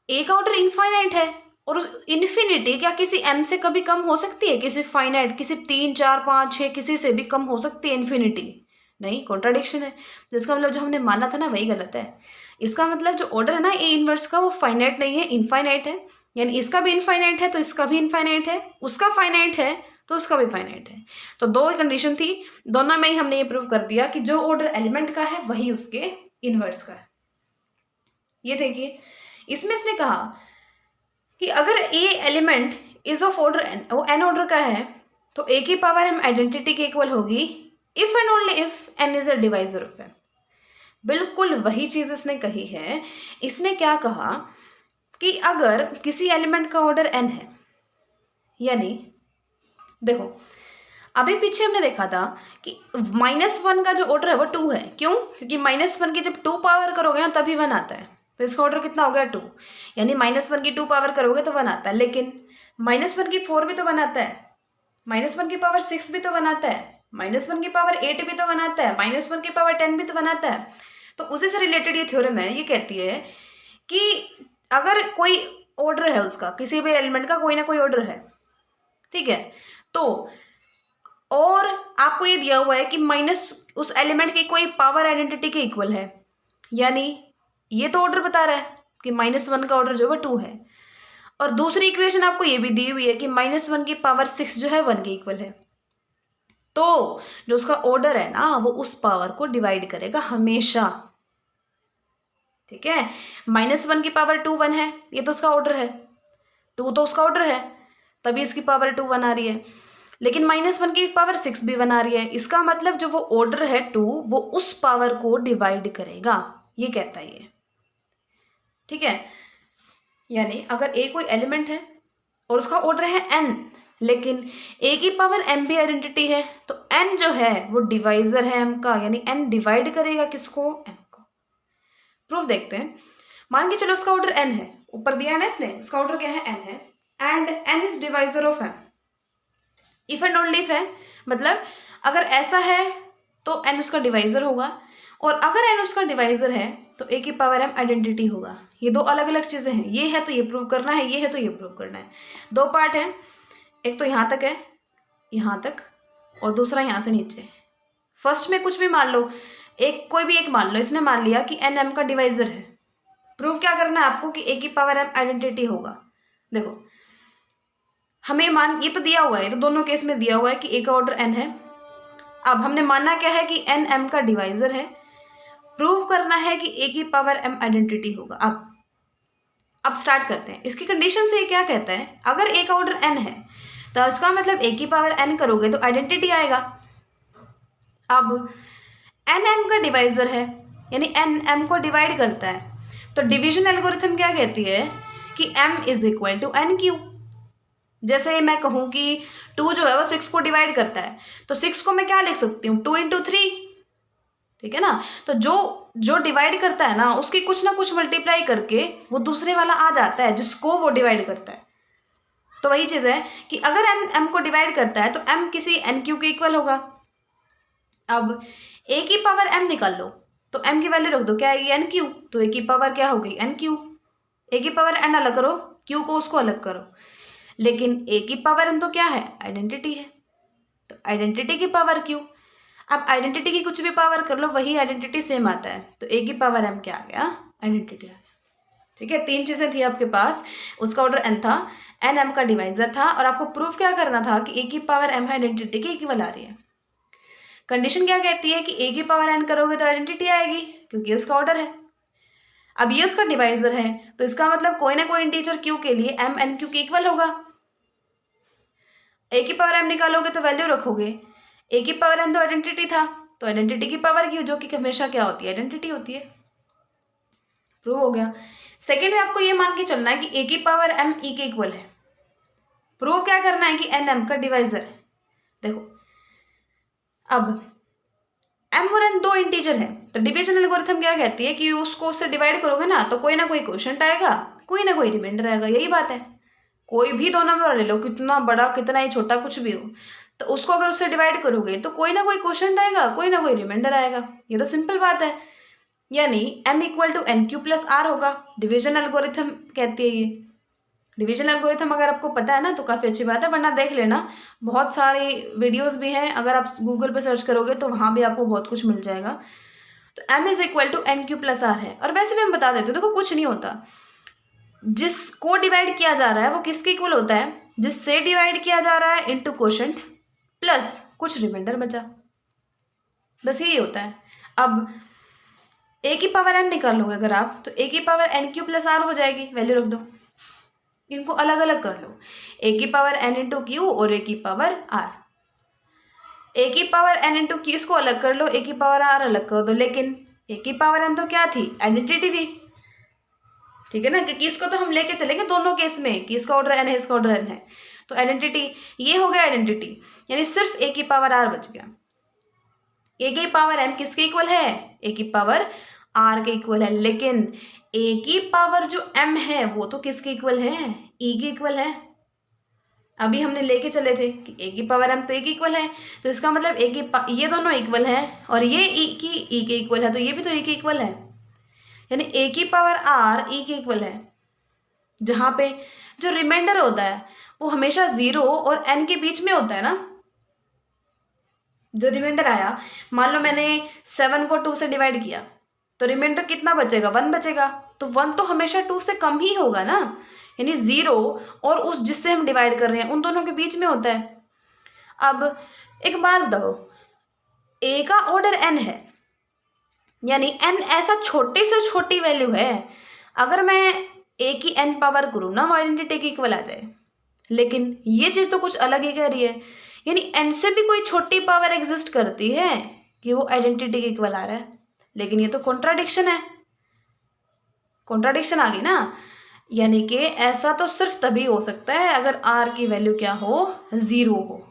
ए का ऑर्डर इनफाइनाइट है, और इन्फिनिटी क्या किसी एम से कभी कम हो सकती है? किसी फाइनाइट, किसी 3 4 5 6 किसी से भी कम हो सकती है इन्फिनिटी? नहीं, कॉन्ट्राडिक्शन है। जिसका मतलब जो हमने माना था ना वही गलत है। इसका मतलब जो ऑर्डर है ना ए इनवर्स का, वो फाइनाइट नहीं है, इनफाइनाइट है। यानी इसका भी इनफाइनाइट है तो इसका भी इनफाइनाइट है, उसका फाइनाइट है तो उसका भी फाइनाइट है। तो दो कंडीशन थी, दोनों में ही हमने ये प्रूव कर दिया कि जो ऑर्डर एलिमेंट का है वही उसके इनवर्स का है। ये देखिए, इसमें इसने कहा कि अगर A element is of order N, वो एन ऑर्डर का है, तो ए की पावर m आइडेंटिटी के इक्वल होगी if and only if n is a divisor of m। बिल्कुल वही चीज इसने कही है। इसने क्या कहा कि अगर किसी एलिमेंट का ऑर्डर n है, यानी देखो अभी पीछे हमने देखा था कि -1 का जो ऑर्डर है वो 2 है। क्यों? क्योंकि -1 की जब 2 पावर करोगे ना तभी 1 आता है। तो इसका ऑर्डर कितना हो गया 2, यानी -1 की 2 पावर करोगे तो 1 आता है। लेकिन -1 की 4 भी तो 1 आता है, -1 की पावर 6 भी तो 1 आता है, -1 की पावर 8 भी तो 1 आता है, -1 की पावर 10 भी तो 1 आता है। तो उसी से रिलेटेड ये थ्योरम है। ये कहती है कि अगर कोई ऑर्डर है उसका, किसी भी एलिमेंट का कोई ना कोई ऑर्डर है, ठीक है, तो और आपको ये दिया हुआ है कि माइनस उस एलिमेंट की कोई पावर आइडेंटिटी के इक्वल है, यानी ये तो ऑर्डर बता रहा है कि -1 का ऑर्डर जो है 2 है, और दूसरी इक्वेशन आपको ये भी दी हुई है कि -1 की पावर 6 जो है 1 के इक्वल है। तो जो उसका ऑर्डर है ना वो उस पावर को डिवाइड करेगा हमेशा, ठीक है। -1 की पावर 2 1 है, ये तो उसका ऑर्डर है, 2 तो उसका ऑर्डर है, तभी इसकी पावर 2 1 आ रही है। लेकिन -1 की पावर 6 भी 1 आ रही है। इसका मतलब जो वो ऑर्डर है 2 वो उस पावर को डिवाइड करेगा, ये कहता है ये, ठीक है। यानी अगर ए कोई एलिमेंट है और उसका ऑर्डर है n, लेकिन ए की पावर m भी आइडेंटिटी है, तो n जो है वो डिवाइजर है m का, यानी n डिवाइड करेगा किसको? m को। प्रूफ देखते हैं। मान के चलो उसका ऑर्डर n है, ऊपर दिया है ना इसने, उसका ऑर्डर क्या है? n है, and n is divisor of m। If and only if है, मतलब अगर ऐसा है तो n उसका डिवाइजर होगा, और अगर n उसका डिवाइजर है तो a की पावर m आइडेंटिटी होगा। ये दो अलग अलग चीजें हैं, ये है तो ये प्रूव करना है, ये है तो ये प्रूव करना है। दो पार्ट है, एक तो यहाँ तक है, यहाँ तक, और दूसरा यहाँ से नीचे। फर्स्ट में कुछ भी मान लो, एक कोई भी एक मान लो, इसने मान लिया कि n m का डिवाइजर है। प्रूव क्या करना है आपको कि a की पावर m आइडेंटिटी होगा। देखो हमें मान, ये तो दिया हुआ है, तो दोनों केस में दिया हुआ है कि a का ऑर्डर n है। अब हमने मानना क्या है कि n m का डिवाइजर है। प्रूव करना है कि a की पावर m आइडेंटिटी होगा। अब स्टार्ट करते हैं। इसकी कंडीशन से ये क्या कहता है, अगर a का ऑर्डर n है तो इसका मतलब a की पावर n करोगे तो आइडेंटिटी आएगा। अब n m का डिवाइजर है, यानी n m को डिवाइड करता है, तो डिवीजन एल्गोरिथम क्या कहती है कि m is equal to n Q. जैसे मैं कहूँ कि 2 जो है वो 6 को डिवाइड करता है, तो 6 को मैं क्या लिख सकती हूँ? 2 × 3, ठीक है ना। तो जो जो डिवाइड करता है ना उसकी कुछ ना कुछ मल्टीप्लाई करके वो दूसरे वाला आ जाता है जिसको वो डिवाइड करता है। तो वही चीज़ है कि अगर n m को डिवाइड करता है तो m किसी n q के इक्वल होगा। अब a की पावर m निकाल लो, तो m की वैल्यू रख दो, क्या आएगी? n q। तो a की पावर क्या हो गई? n q। a की पावर n अलग करो, q को उसको अलग करो, लेकिन a की पावर n तो क्या है? आइडेंटिटी है, तो आइडेंटिटी की पावर q। अब आइडेंटिटी की कुछ भी पावर कर लो, वही आइडेंटिटी सेम आता है, तो a की पावर m क्या आ गया? आइडेंटिटी आ गया, ठीक है। 3 चीज़ें थी आपके पास, उसका ऑर्डर n था, n m का डिवाइजर था, और आपको प्रूफ क्या करना था कि a की पावर m आइडेंटिटी के इक्वल आ रही है। कंडीशन क्या कहती है कि a की पावर n करोगे तो आइडेंटिटी आएगी, क्योंकि उसका ऑर्डर है। अब ये उसका डिवाइजर है, तो इसका मतलब कोई ना कोई इंटीजर q के लिए m n q के इक्वल होगा। a की पावर m निकालोगे तो वैल्यू रखोगे, a की पावर n तो आइडेंटिटी था, तो आइडेंटिटी की पावर q, जो कि हमेशा क्या होती है? आइडेंटिटी होती है। प्रूव हो गया। सेकेंड में आपको ये मान के चलना है कि a की पावर m e के इक्वल है। प्रूव क्या करना है कि n m का डिवाइजर है। देखो अब m और n दो इंटीजर है, तो डिवीजन एल्गोरिथम क्या कहती है कि उसको उससे डिवाइड करोगे ना तो कोई ना कोई क्वोशिएंट आएगा, कोई ना कोई रिमाइंडर आएगा। यही बात है, कोई भी दो नंबर ले लो, कितना बड़ा कितना ही छोटा कुछ भी हो, तो उसको अगर उससे डिवाइड करोगे तो कोई ना कोई क्वोशिएंट आएगा, कोई ना कोई रिमाइंडर आएगा। ये तो सिंपल बात है। यानी m equal to N Q plus R होगा। डिवीजन एल्गोरिथम कहती है ये। डिवीजन एल्गोरिथम अगर आपको पता है ना तो काफ़ी अच्छी बात है, वरना देख लेना, बहुत सारी वीडियोस भी हैं, अगर आप गूगल पे सर्च करोगे तो वहाँ भी आपको बहुत कुछ मिल जाएगा। तो m is equal to N Q plus R है। और वैसे भी हम बता देते हैं, देखो कुछ नहीं होता, जिसको डिवाइड किया जा रहा है वो किसके इक्वल होता है? जिससे डिवाइड किया जा रहा है इंटू क्वोशिएंट प्लस कुछ रिमाइंडर बचा, बस यही होता है। अब a की पावर n निकालोगे अगर आप, तो a की power n Q plus R हो जाएगी, वैल्यू रख दो, इनको अलग अलग कर लो, a की पावर n इंटू क्यू और a की पावर r। ए की पावर एन इंटू क्यू, इसको अलग कर लो, ए की पावर आर अलग कर दो, लेकिन ए की पावर एन तो क्या थी, आइडेंटिटी थी, ठीक है ना, क्योंकि इसको तो हम लेके चलेंगे दोनों केस में कि इसका ऑर्डर एन है, इसका ऑर्डर एन है, तो आइडेंटिटी ये हो गया आइडेंटिटी, यानी सिर्फ ए की पावर आर बच गया। ए की पावर एम किसके इक्वल है, ए की पावर आर के इक्वल है, लेकिन ए की पावर जो एम है वो तो किसके इक्वल है, ई के इक्वल है। अभी हमने लेके चले थे कि ए की पावर एम तो ए के इक्वल है, तो इसका मतलब ए की ये दोनों इक्वल है, और ये ई के इक्वल है, तो ये भी तो ई के इक्वल है, यानी ए की पावर आर ई के इक्वल है, जहाँ पे जो रिमाइंडर होता है वो हमेशा 0 और n के बीच में होता है ना। जो रिमाइंडर आया, मान लो मैंने 7 को 2 से डिवाइड किया, तो रिमाइंडर कितना बचेगा, 1 बचेगा, तो 1 तो हमेशा 2 से कम ही होगा ना, यानी 0 और उस जिससे हम डिवाइड कर रहे हैं उन दोनों के बीच में होता है। अब एक बात दो, a का ऑर्डर n है, यानी n ऐसा छोटी से छोटी वैल्यू है, अगर मैं a की n पावर करूँ ना वो आइडेंटिटी के इक्वल आ जाए, लेकिन ये चीज़ तो कुछ अलग ही कह रही है, यानी n से भी कोई छोटी पावर एग्जिस्ट करती है कि वो आइडेंटिटी के इक्वल आ रहा है, लेकिन ये तो कॉन्ट्राडिक्शन है, कॉन्ट्राडिक्शन आ गई ना, यानी कि ऐसा तो सिर्फ तभी हो सकता है अगर r की वैल्यू क्या हो, 0 हो,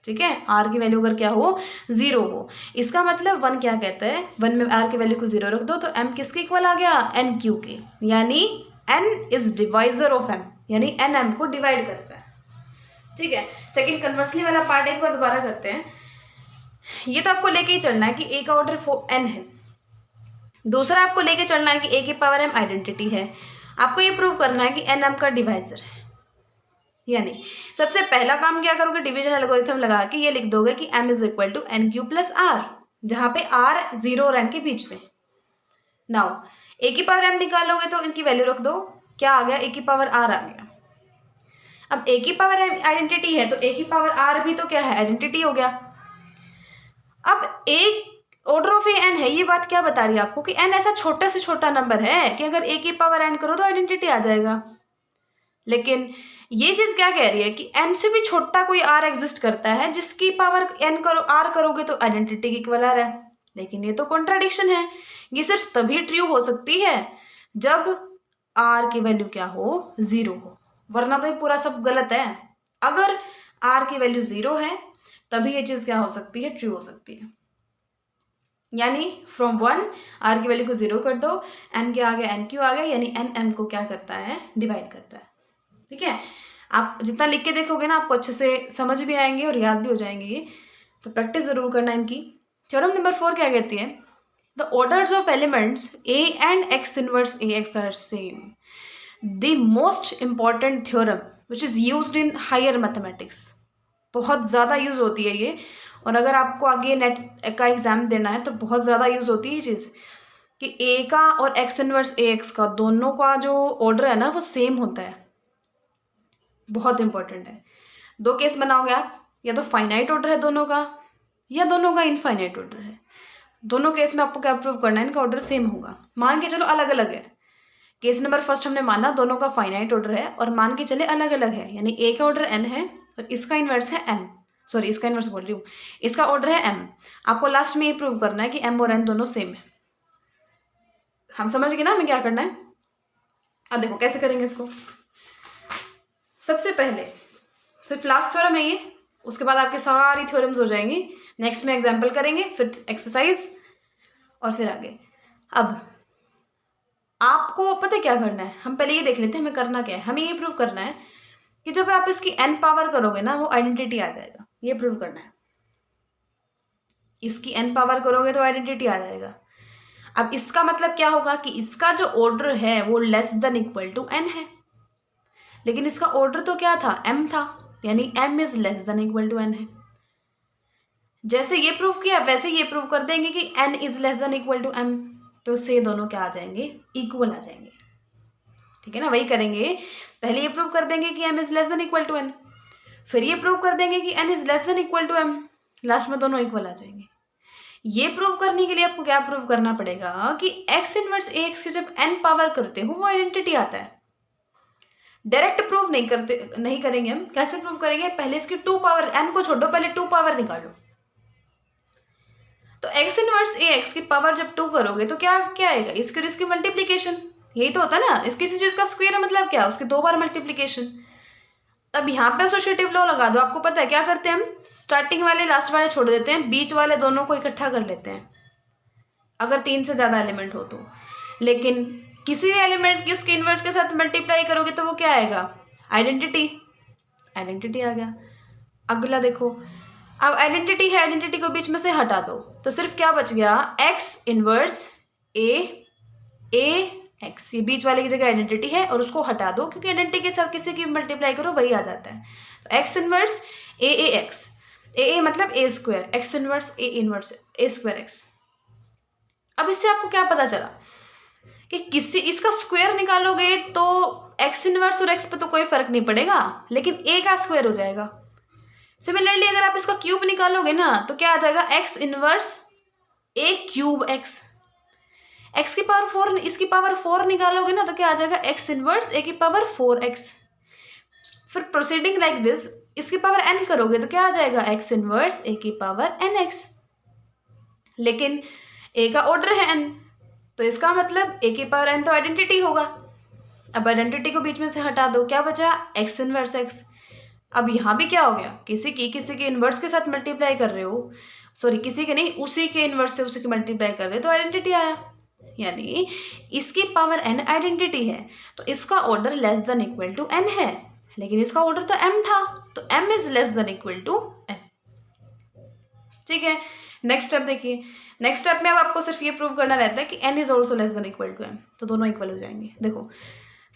ठीक है, r की वैल्यू अगर क्या हो, 0 हो, इसका मतलब 1 क्या कहता है, 1 में r की वैल्यू को 0 रख दो तो m किसके इक्वल आ गया, n क्यू के, यानी n is divisor of m, यानी n m को डिवाइड करता है, ठीक है। सेकंड कन्वर्सली वाला पार्ट एक बार दोबारा करते हैं, ये तो आपको लेके ही चलना है कि a का ऑर्डर n है, दूसरा आपको लेके चलना है कि a की पावर m आइडेंटिटी है, आपको ये प्रूव करना है कि n m का डिवाइजर है, यानी सबसे पहला काम क्या करोगे, डिवीजन एल्गोरिथम लगा के ये लिख दोगे कि m is equal to N Q plus R, जहाँ पे r 0 और n के बीच में। नाउ a की पावर m निकालोगे तो इनकी वैल्यू रख दो, क्या आ गया, a की पावर r आ गया। अब a की पावर m आइडेंटिटी है तो a की पावर r भी तो क्या है, आइडेंटिटी हो गया। अब एक ऑर्डर ऑफ n है, ये बात क्या बता रही है आपको कि n ऐसा छोटा से छोटा नंबर है कि अगर a की पावर n करो तो आइडेंटिटी आ जाएगा, लेकिन ये चीज क्या कह रही है कि n से भी छोटा कोई r एग्जिस्ट करता है जिसकी पावर n करो r करोगे तो आइडेंटिटी के इक्वल आ रहा है, लेकिन ये तो कॉन्ट्राडिक्शन है, ये सिर्फ तभी ट्रू हो सकती है जब r की वैल्यू क्या हो, 0 हो, वरना तो ये पूरा सब गलत है। अगर r की वैल्यू 0 है तभी ये चीज क्या हो सकती है, ट्रू हो सकती है, यानी फ्रॉम 1 r की वैल्यू को 0 कर दो, n के आगे n क्यू आ गया, यानी n m को क्या करता है, डिवाइड करता है, ठीक है। आप जितना लिख के देखोगे ना आपको अच्छे से समझ भी आएंगे और याद भी हो जाएंगे ये, तो प्रैक्टिस जरूर करना इनकी। थ्योरम नंबर 4 क्या कहती है, the orders of elements a and x inverse ax are same, the most important theorem which is used in higher mathematics, बहुत ज़्यादा यूज होती है ये, और अगर आपको आगे नेट का एग्जाम देना है तो बहुत ज़्यादा यूज होती है ये चीज़ कि a का और x इनवर्स ax का दोनों का जो ऑर्डर है ना वो सेम होता है, बहुत इंपॉर्टेंट है। दो केस बनाओगे आप, या तो फाइनाइट ऑर्डर है दोनों का, या दोनों का इनफाइनाइट ऑर्डर है, दोनों केस में आपको क्या प्रूव करना है, इनका ऑर्डर सेम होगा। मान के चलो अलग अलग है, केस नंबर फर्स्ट हमने माना दोनों का फाइनाइट ऑर्डर है, और मान के चले अलग अलग है, यानी a का ऑर्डर n है और इसका इन्वर्स है m, सॉरी इसका इन्वर्स बोल रही हूँ, इसका ऑर्डर है m, आपको लास्ट में ये प्रूव करना है कि m और n दोनों सेम है। हम समझ गए ना हमें क्या करना है। अब देखो कैसे करेंगे इसको, सबसे पहले सिर्फ लास्ट थ्योरम है ये, उसके बाद आपके सारी थ्योरम्स हो जाएंगी, नेक्स्ट में एग्जाम्पल करेंगे, फिर एक्सरसाइज और फिर आगे। अब आपको पता है क्या करना है, हम पहले ये देख लेते हैं हमें करना क्या है। हमें ये प्रूव करना है कि जब आप इसकी n पावर करोगे ना वो आइडेंटिटी आ जाएगा, ये प्रूव करना है। इसकी n पावर करोगे तो आइडेंटिटी आ जाएगा। अब इसका मतलब क्या होगा कि इसका जो ऑर्डर है वो less than equal to n है, लेकिन इसका ऑर्डर तो क्या था, m था, यानी m is less than equal to n है। जैसे ये प्रूव किया वैसे ये प्रूव कर देंगे कि n is less than equal to m, तो इससे दोनों क्या आ जाएंगे, इक्वल आ जाएंगे, ठीक है ना। वही करेंगे, पहले ये प्रूव कर देंगे कि m is less than equal to n, फिर ये प्रूव कर देंगे कि n is less than equal to m, last में दोनों इक्वल आ जाएंगे। ये प्रूव करने के लिए आपको क्या प्रूव करना पड़ेगा कि x इनवर्स ax की जब n पावर करते हो वो आइडेंटिटी आता है। डायरेक्ट प्रूव नहीं करेंगे हम, कैसे प्रूव करेंगे, पहले इसकी 2 पावर, n को छोड़ो, पहले 2 पावर निकालो, तो एक्स इनवर्स ए एक्स की पावर जब 2 करोगे तो क्या क्या आएगा, इसकी और इसकी मल्टीप्लीकेशन, यही तो होता है ना, इसकी किसी चीज का स्क्वायर है मतलब क्या, उसकी 2 बार मल्टीप्लीकेशन। अब यहाँ पे एसोसिएटिव लॉ लगा दो, आपको पता है क्या करते हैं हम, स्टार्टिंग वाले लास्ट वाले छोड़ देते हैं, बीच वाले दोनों को इकट्ठा कर लेते हैं अगर 3 से ज्यादा एलिमेंट हो तो। लेकिन किसी भी एलिमेंट की उसके इन्वर्स के साथ मल्टीप्लाई करोगे तो वो क्या आएगा, आइडेंटिटी, आइडेंटिटी आ गया। अगला देखो, अब आइडेंटिटी है, आइडेंटिटी को बीच में से हटा दो तो सिर्फ क्या बच गया, एक्स इनवर्स ए एक्स, ये बीच वाले की जगह आइडेंटिटी है और उसको हटा दो क्योंकि आइडेंटिटी के साथ किसी की मल्टीप्लाई करो वही आ जाता है। तो X inverse A X, A मतलब A square, X inverse A inverse A square X. अब इससे आपको क्या पता चला कि किसी इसका स्क्वायर निकालोगे तो एक्स इनवर्स और एक्स पे तो कोई फर्क नहीं पड़ेगा, लेकिन ए का स्क्वायर हो जाएगा। सिमिलरली अगर आप इसका क्यूब निकालोगे ना तो क्या आ जाएगा, एक्स इनवर्स ए क्यूब एक्स, एक्स की पावर 4, इसकी पावर 4 निकालोगे ना तो क्या आ जाएगा, एक्स इनवर्स ए की पावर 4x। फिर प्रोसीडिंग लाइक दिस, इसकी पावर n करोगे तो क्या आ जाएगा, एक्स इनवर्स ए की पावर nx। लेकिन a का ऑर्डर है n, तो इसका मतलब a की पावर n तो आइडेंटिटी होगा। अब आइडेंटिटी को बीच में से हटा दो, क्या बचा, एक्स इनवर्स x। अब यहाँ भी क्या हो गया, किसी के इनवर्स के साथ मल्टीप्लाई कर रहे हो, सॉरी किसी के नहीं, उसी के इनवर्स से उसी की मल्टीप्लाई कर रहे हो तो आइडेंटिटी आया, यानी इसकी पावर n आइडेंटिटी है तो इसका order less than equal to n है, लेकिन इसका ऑर्डर तो m था तो m is less than equal to n। ठीक है, नेक्स्ट स्टेप देखिए, नेक्स्ट स्टेप में अब आपको सिर्फ ये प्रूव करना रहता है कि n is also less than equal to m, तो दोनों इक्वल हो जाएंगे। देखो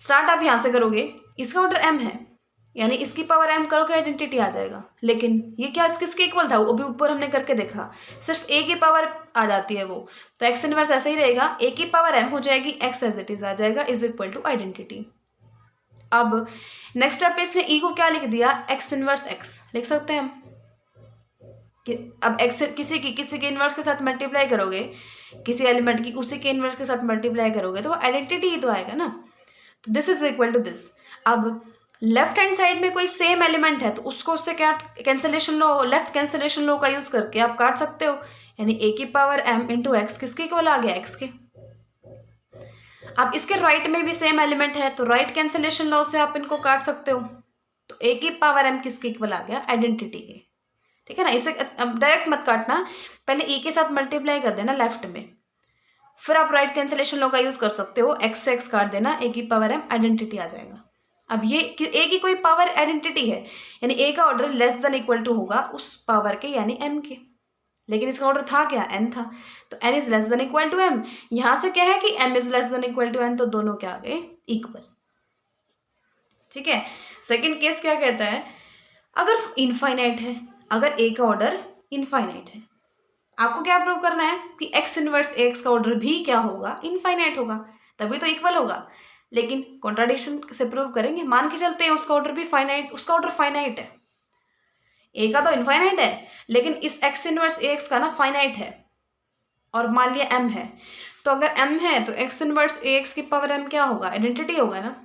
स्टार्ट आप यहाँ से करोगे, इसका ऑर्डर m है यानी इसकी पावर m करोगे आइडेंटिटी आ जाएगा, लेकिन ये क्या किसके इक्वल था, वो भी ऊपर हमने करके देखा, सिर्फ a की पावर आ जाती है वो, तो x इनवर्स ऐसे ही रहेगा, a की पावर m हो जाएगी, x एज इट इज आ जाएगा इज इक्वल टू आइडेंटिटी। अब नेक्स्ट स्टेप पे इसने e को क्या लिख दिया, x इनवर्स x लिख सकते हैं हम कि अब x किसी के इनवर्स के साथ मल्टीप्लाई करोगे, किसी एलिमेंट की उसी के इनवर्स के साथ मल्टीप्लाई करोगे तो वो आइडेंटिटी ही तो आएगा ना, तो this is equal to this. अब लेफ्ट हैंड साइड में कोई सेम एलिमेंट है तो उसको उससे क्या cancellation law, left cancellation law का यूज करके आप काट सकते हो, यानी a की पावर m इंटू एक्स किसके इक्वल आ गया, x के। अब इसके राइट में भी सेम एलिमेंट है तो राइट कैंसिलेशन लॉ से आप इनको काट सकते हो, तो a की पावर m किसके इक्वल आ गया, आइडेंटिटी के। ठीक है ना, इसे डायरेक्ट मत काटना, पहले e के साथ मल्टीप्लाई कर देना लेफ्ट में, फिर आप राइट कैंसिलेशन लॉ का यूज कर सकते हो, x से x काट देना, a की पावर m आइडेंटिटी आ जाएगा। अब ये a की कोई पावर आइडेंटिटी है यानी a का order less than equal to होगा उस पावर के यानी m के, लेकिन इसका ऑर्डर था क्या, n था, तो n is less than equal to m। यहां से क्या है कि m is less than equal to n, तो दोनों क्या आ गए, इक्वल। ठीक है, सेकंड केस क्या कहता है, अगर इनफाइनाइट है, अगर a का ऑर्डर इनफाइनाइट है, आपको क्या प्रूव करना है कि x इनवर्स x का ऑर्डर भी क्या होगा, इनफाइनाइट होगा, तभी तो इक्वल होगा। लेकिन कॉन्ट्राडिक्शन से प्रूव करेंगे, मान के चलते हैं उसका ऑर्डर भी फाइनाइट, उसका ऑर्डर फाइनाइट है, a का तो इनफाइनाइट है लेकिन इस x इनवर्स ax का ना फाइनाइट है, और मान लिया m है, तो अगर m है तो x इनवर्स ax की पावर m क्या होगा, आइडेंटिटी होगा ना।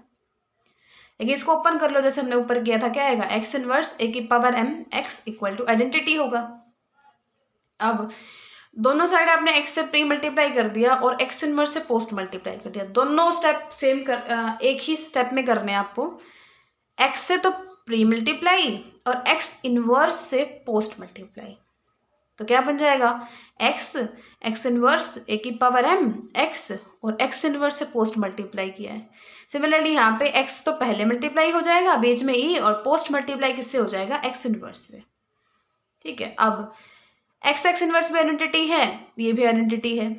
लेकिन इसको ओपन कर लो जैसे हमने ऊपर किया था, क्या आएगा, x इनवर्स a की power m x equal to identity होगा। अब दोनों साइड आपने x से प्री मल्टीप्लाई कर दिया और x इनवर्स से पोस्ट मल्टीप्लाई कर दिया, दोनों स्टेप सेम एक ही स्टेप में करने हैं आपको, x से तो प्री मल्टीप्लाई और x इनवर्स से पोस्ट मल्टीप्लाई, तो क्या बन जाएगा, x इनवर्स a की पावर m x और x इनवर्स से पोस्ट मल्टीप्लाई किया है। सिमिलरली यहाँ पे x तो पहले मल्टीप्लाई हो जाएगा बीच में e, और पोस्ट मल्टीप्लाई किससे हो जाएगा, x इनवर्स से। ठीक है, अब x इनवर्स भी आइडेंटिटी है, ये भी आइडेंटिटी है,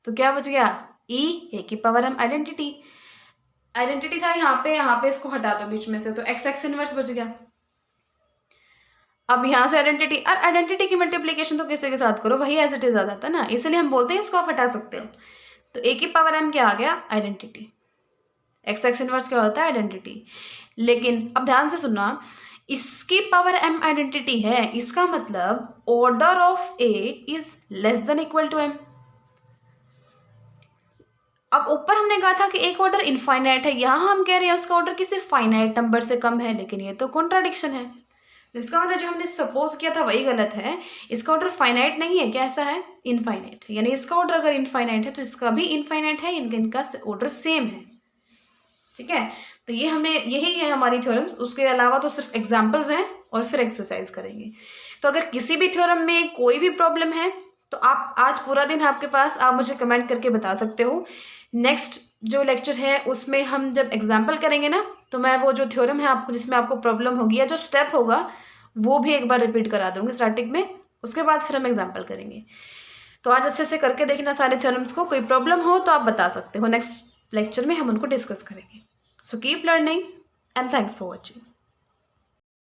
तो क्या बच गया, e a की पावर m आइडेंटिटी था यहाँ पे इसको हटा दो बीच में से, तो x इनवर्स बच गया। अब यहाँ से आइडेंटिटी की मल्टीप्लीकेशन तो किसी के साथ करो वही एज इट इज आ जाता है ना, इसलिए हम बोलते हैं इसको आप हटा सकते हो, तो a की पावर m क्या आ गया, आइडेंटिटी, x इनवर्स क्या होता है, आइडेंटिटी। लेकिन अब ध्यान से सुनना, इसकी पावर m आइडेंटिटी है, इसका मतलब order of a is less than equal to m। अब ऊपर हमने कहा था कि एक ऑर्डर इनफाइनाइट है, यहाँ हम कह रहे हैं उसका ऑर्डर किसी फाइनाइट नंबर से कम है, लेकिन ये तो कॉन्ट्राडिक्शन है, तो इसका ऑर्डर जो हमने सपोज किया था वही गलत है। इसका ऑर्डर फाइनाइट नहीं है, कैसा है, इनफाइनाइट है। यानी इसका ऑर्डर अगर इनफाइनाइट है तो इसका भी इनफाइनाइट है, इनका ऑर्डर सेम है। ठीक है, तो ये हमने, यही है हमारी थ्योरम्स। उसके अलावा तो सिर्फ एग्जाम्पल्स हैं और फिर एक्सरसाइज करेंगे। तो अगर किसी भी थ्योरम में कोई भी प्रॉब्लम है तो आप आज पूरा दिन आपके पास, आप मुझे कमेंट करके बता सकते हो। नेक्स्ट जो लेक्चर है उसमें हम जब एग्जाम्पल करेंगे ना, तो मैं वो जो थ्योरम है आपको, जिसमें आपको प्रॉब्लम होगी या जो स्टेप होगा वो भी एक बार रिपीट करा दूंगी स्टार्टिंग में। उसके बाद फिर हम एग्जाम्पल करेंगे। तो आज अच्छे से करके देखना सारे थ्योरम्स को। कोई प्रॉब्लम हो तो आप बता सकते हो, नेक्स्ट लेक्चर में हम उनको डिस्कस करेंगे। So keep learning and thanks for watching.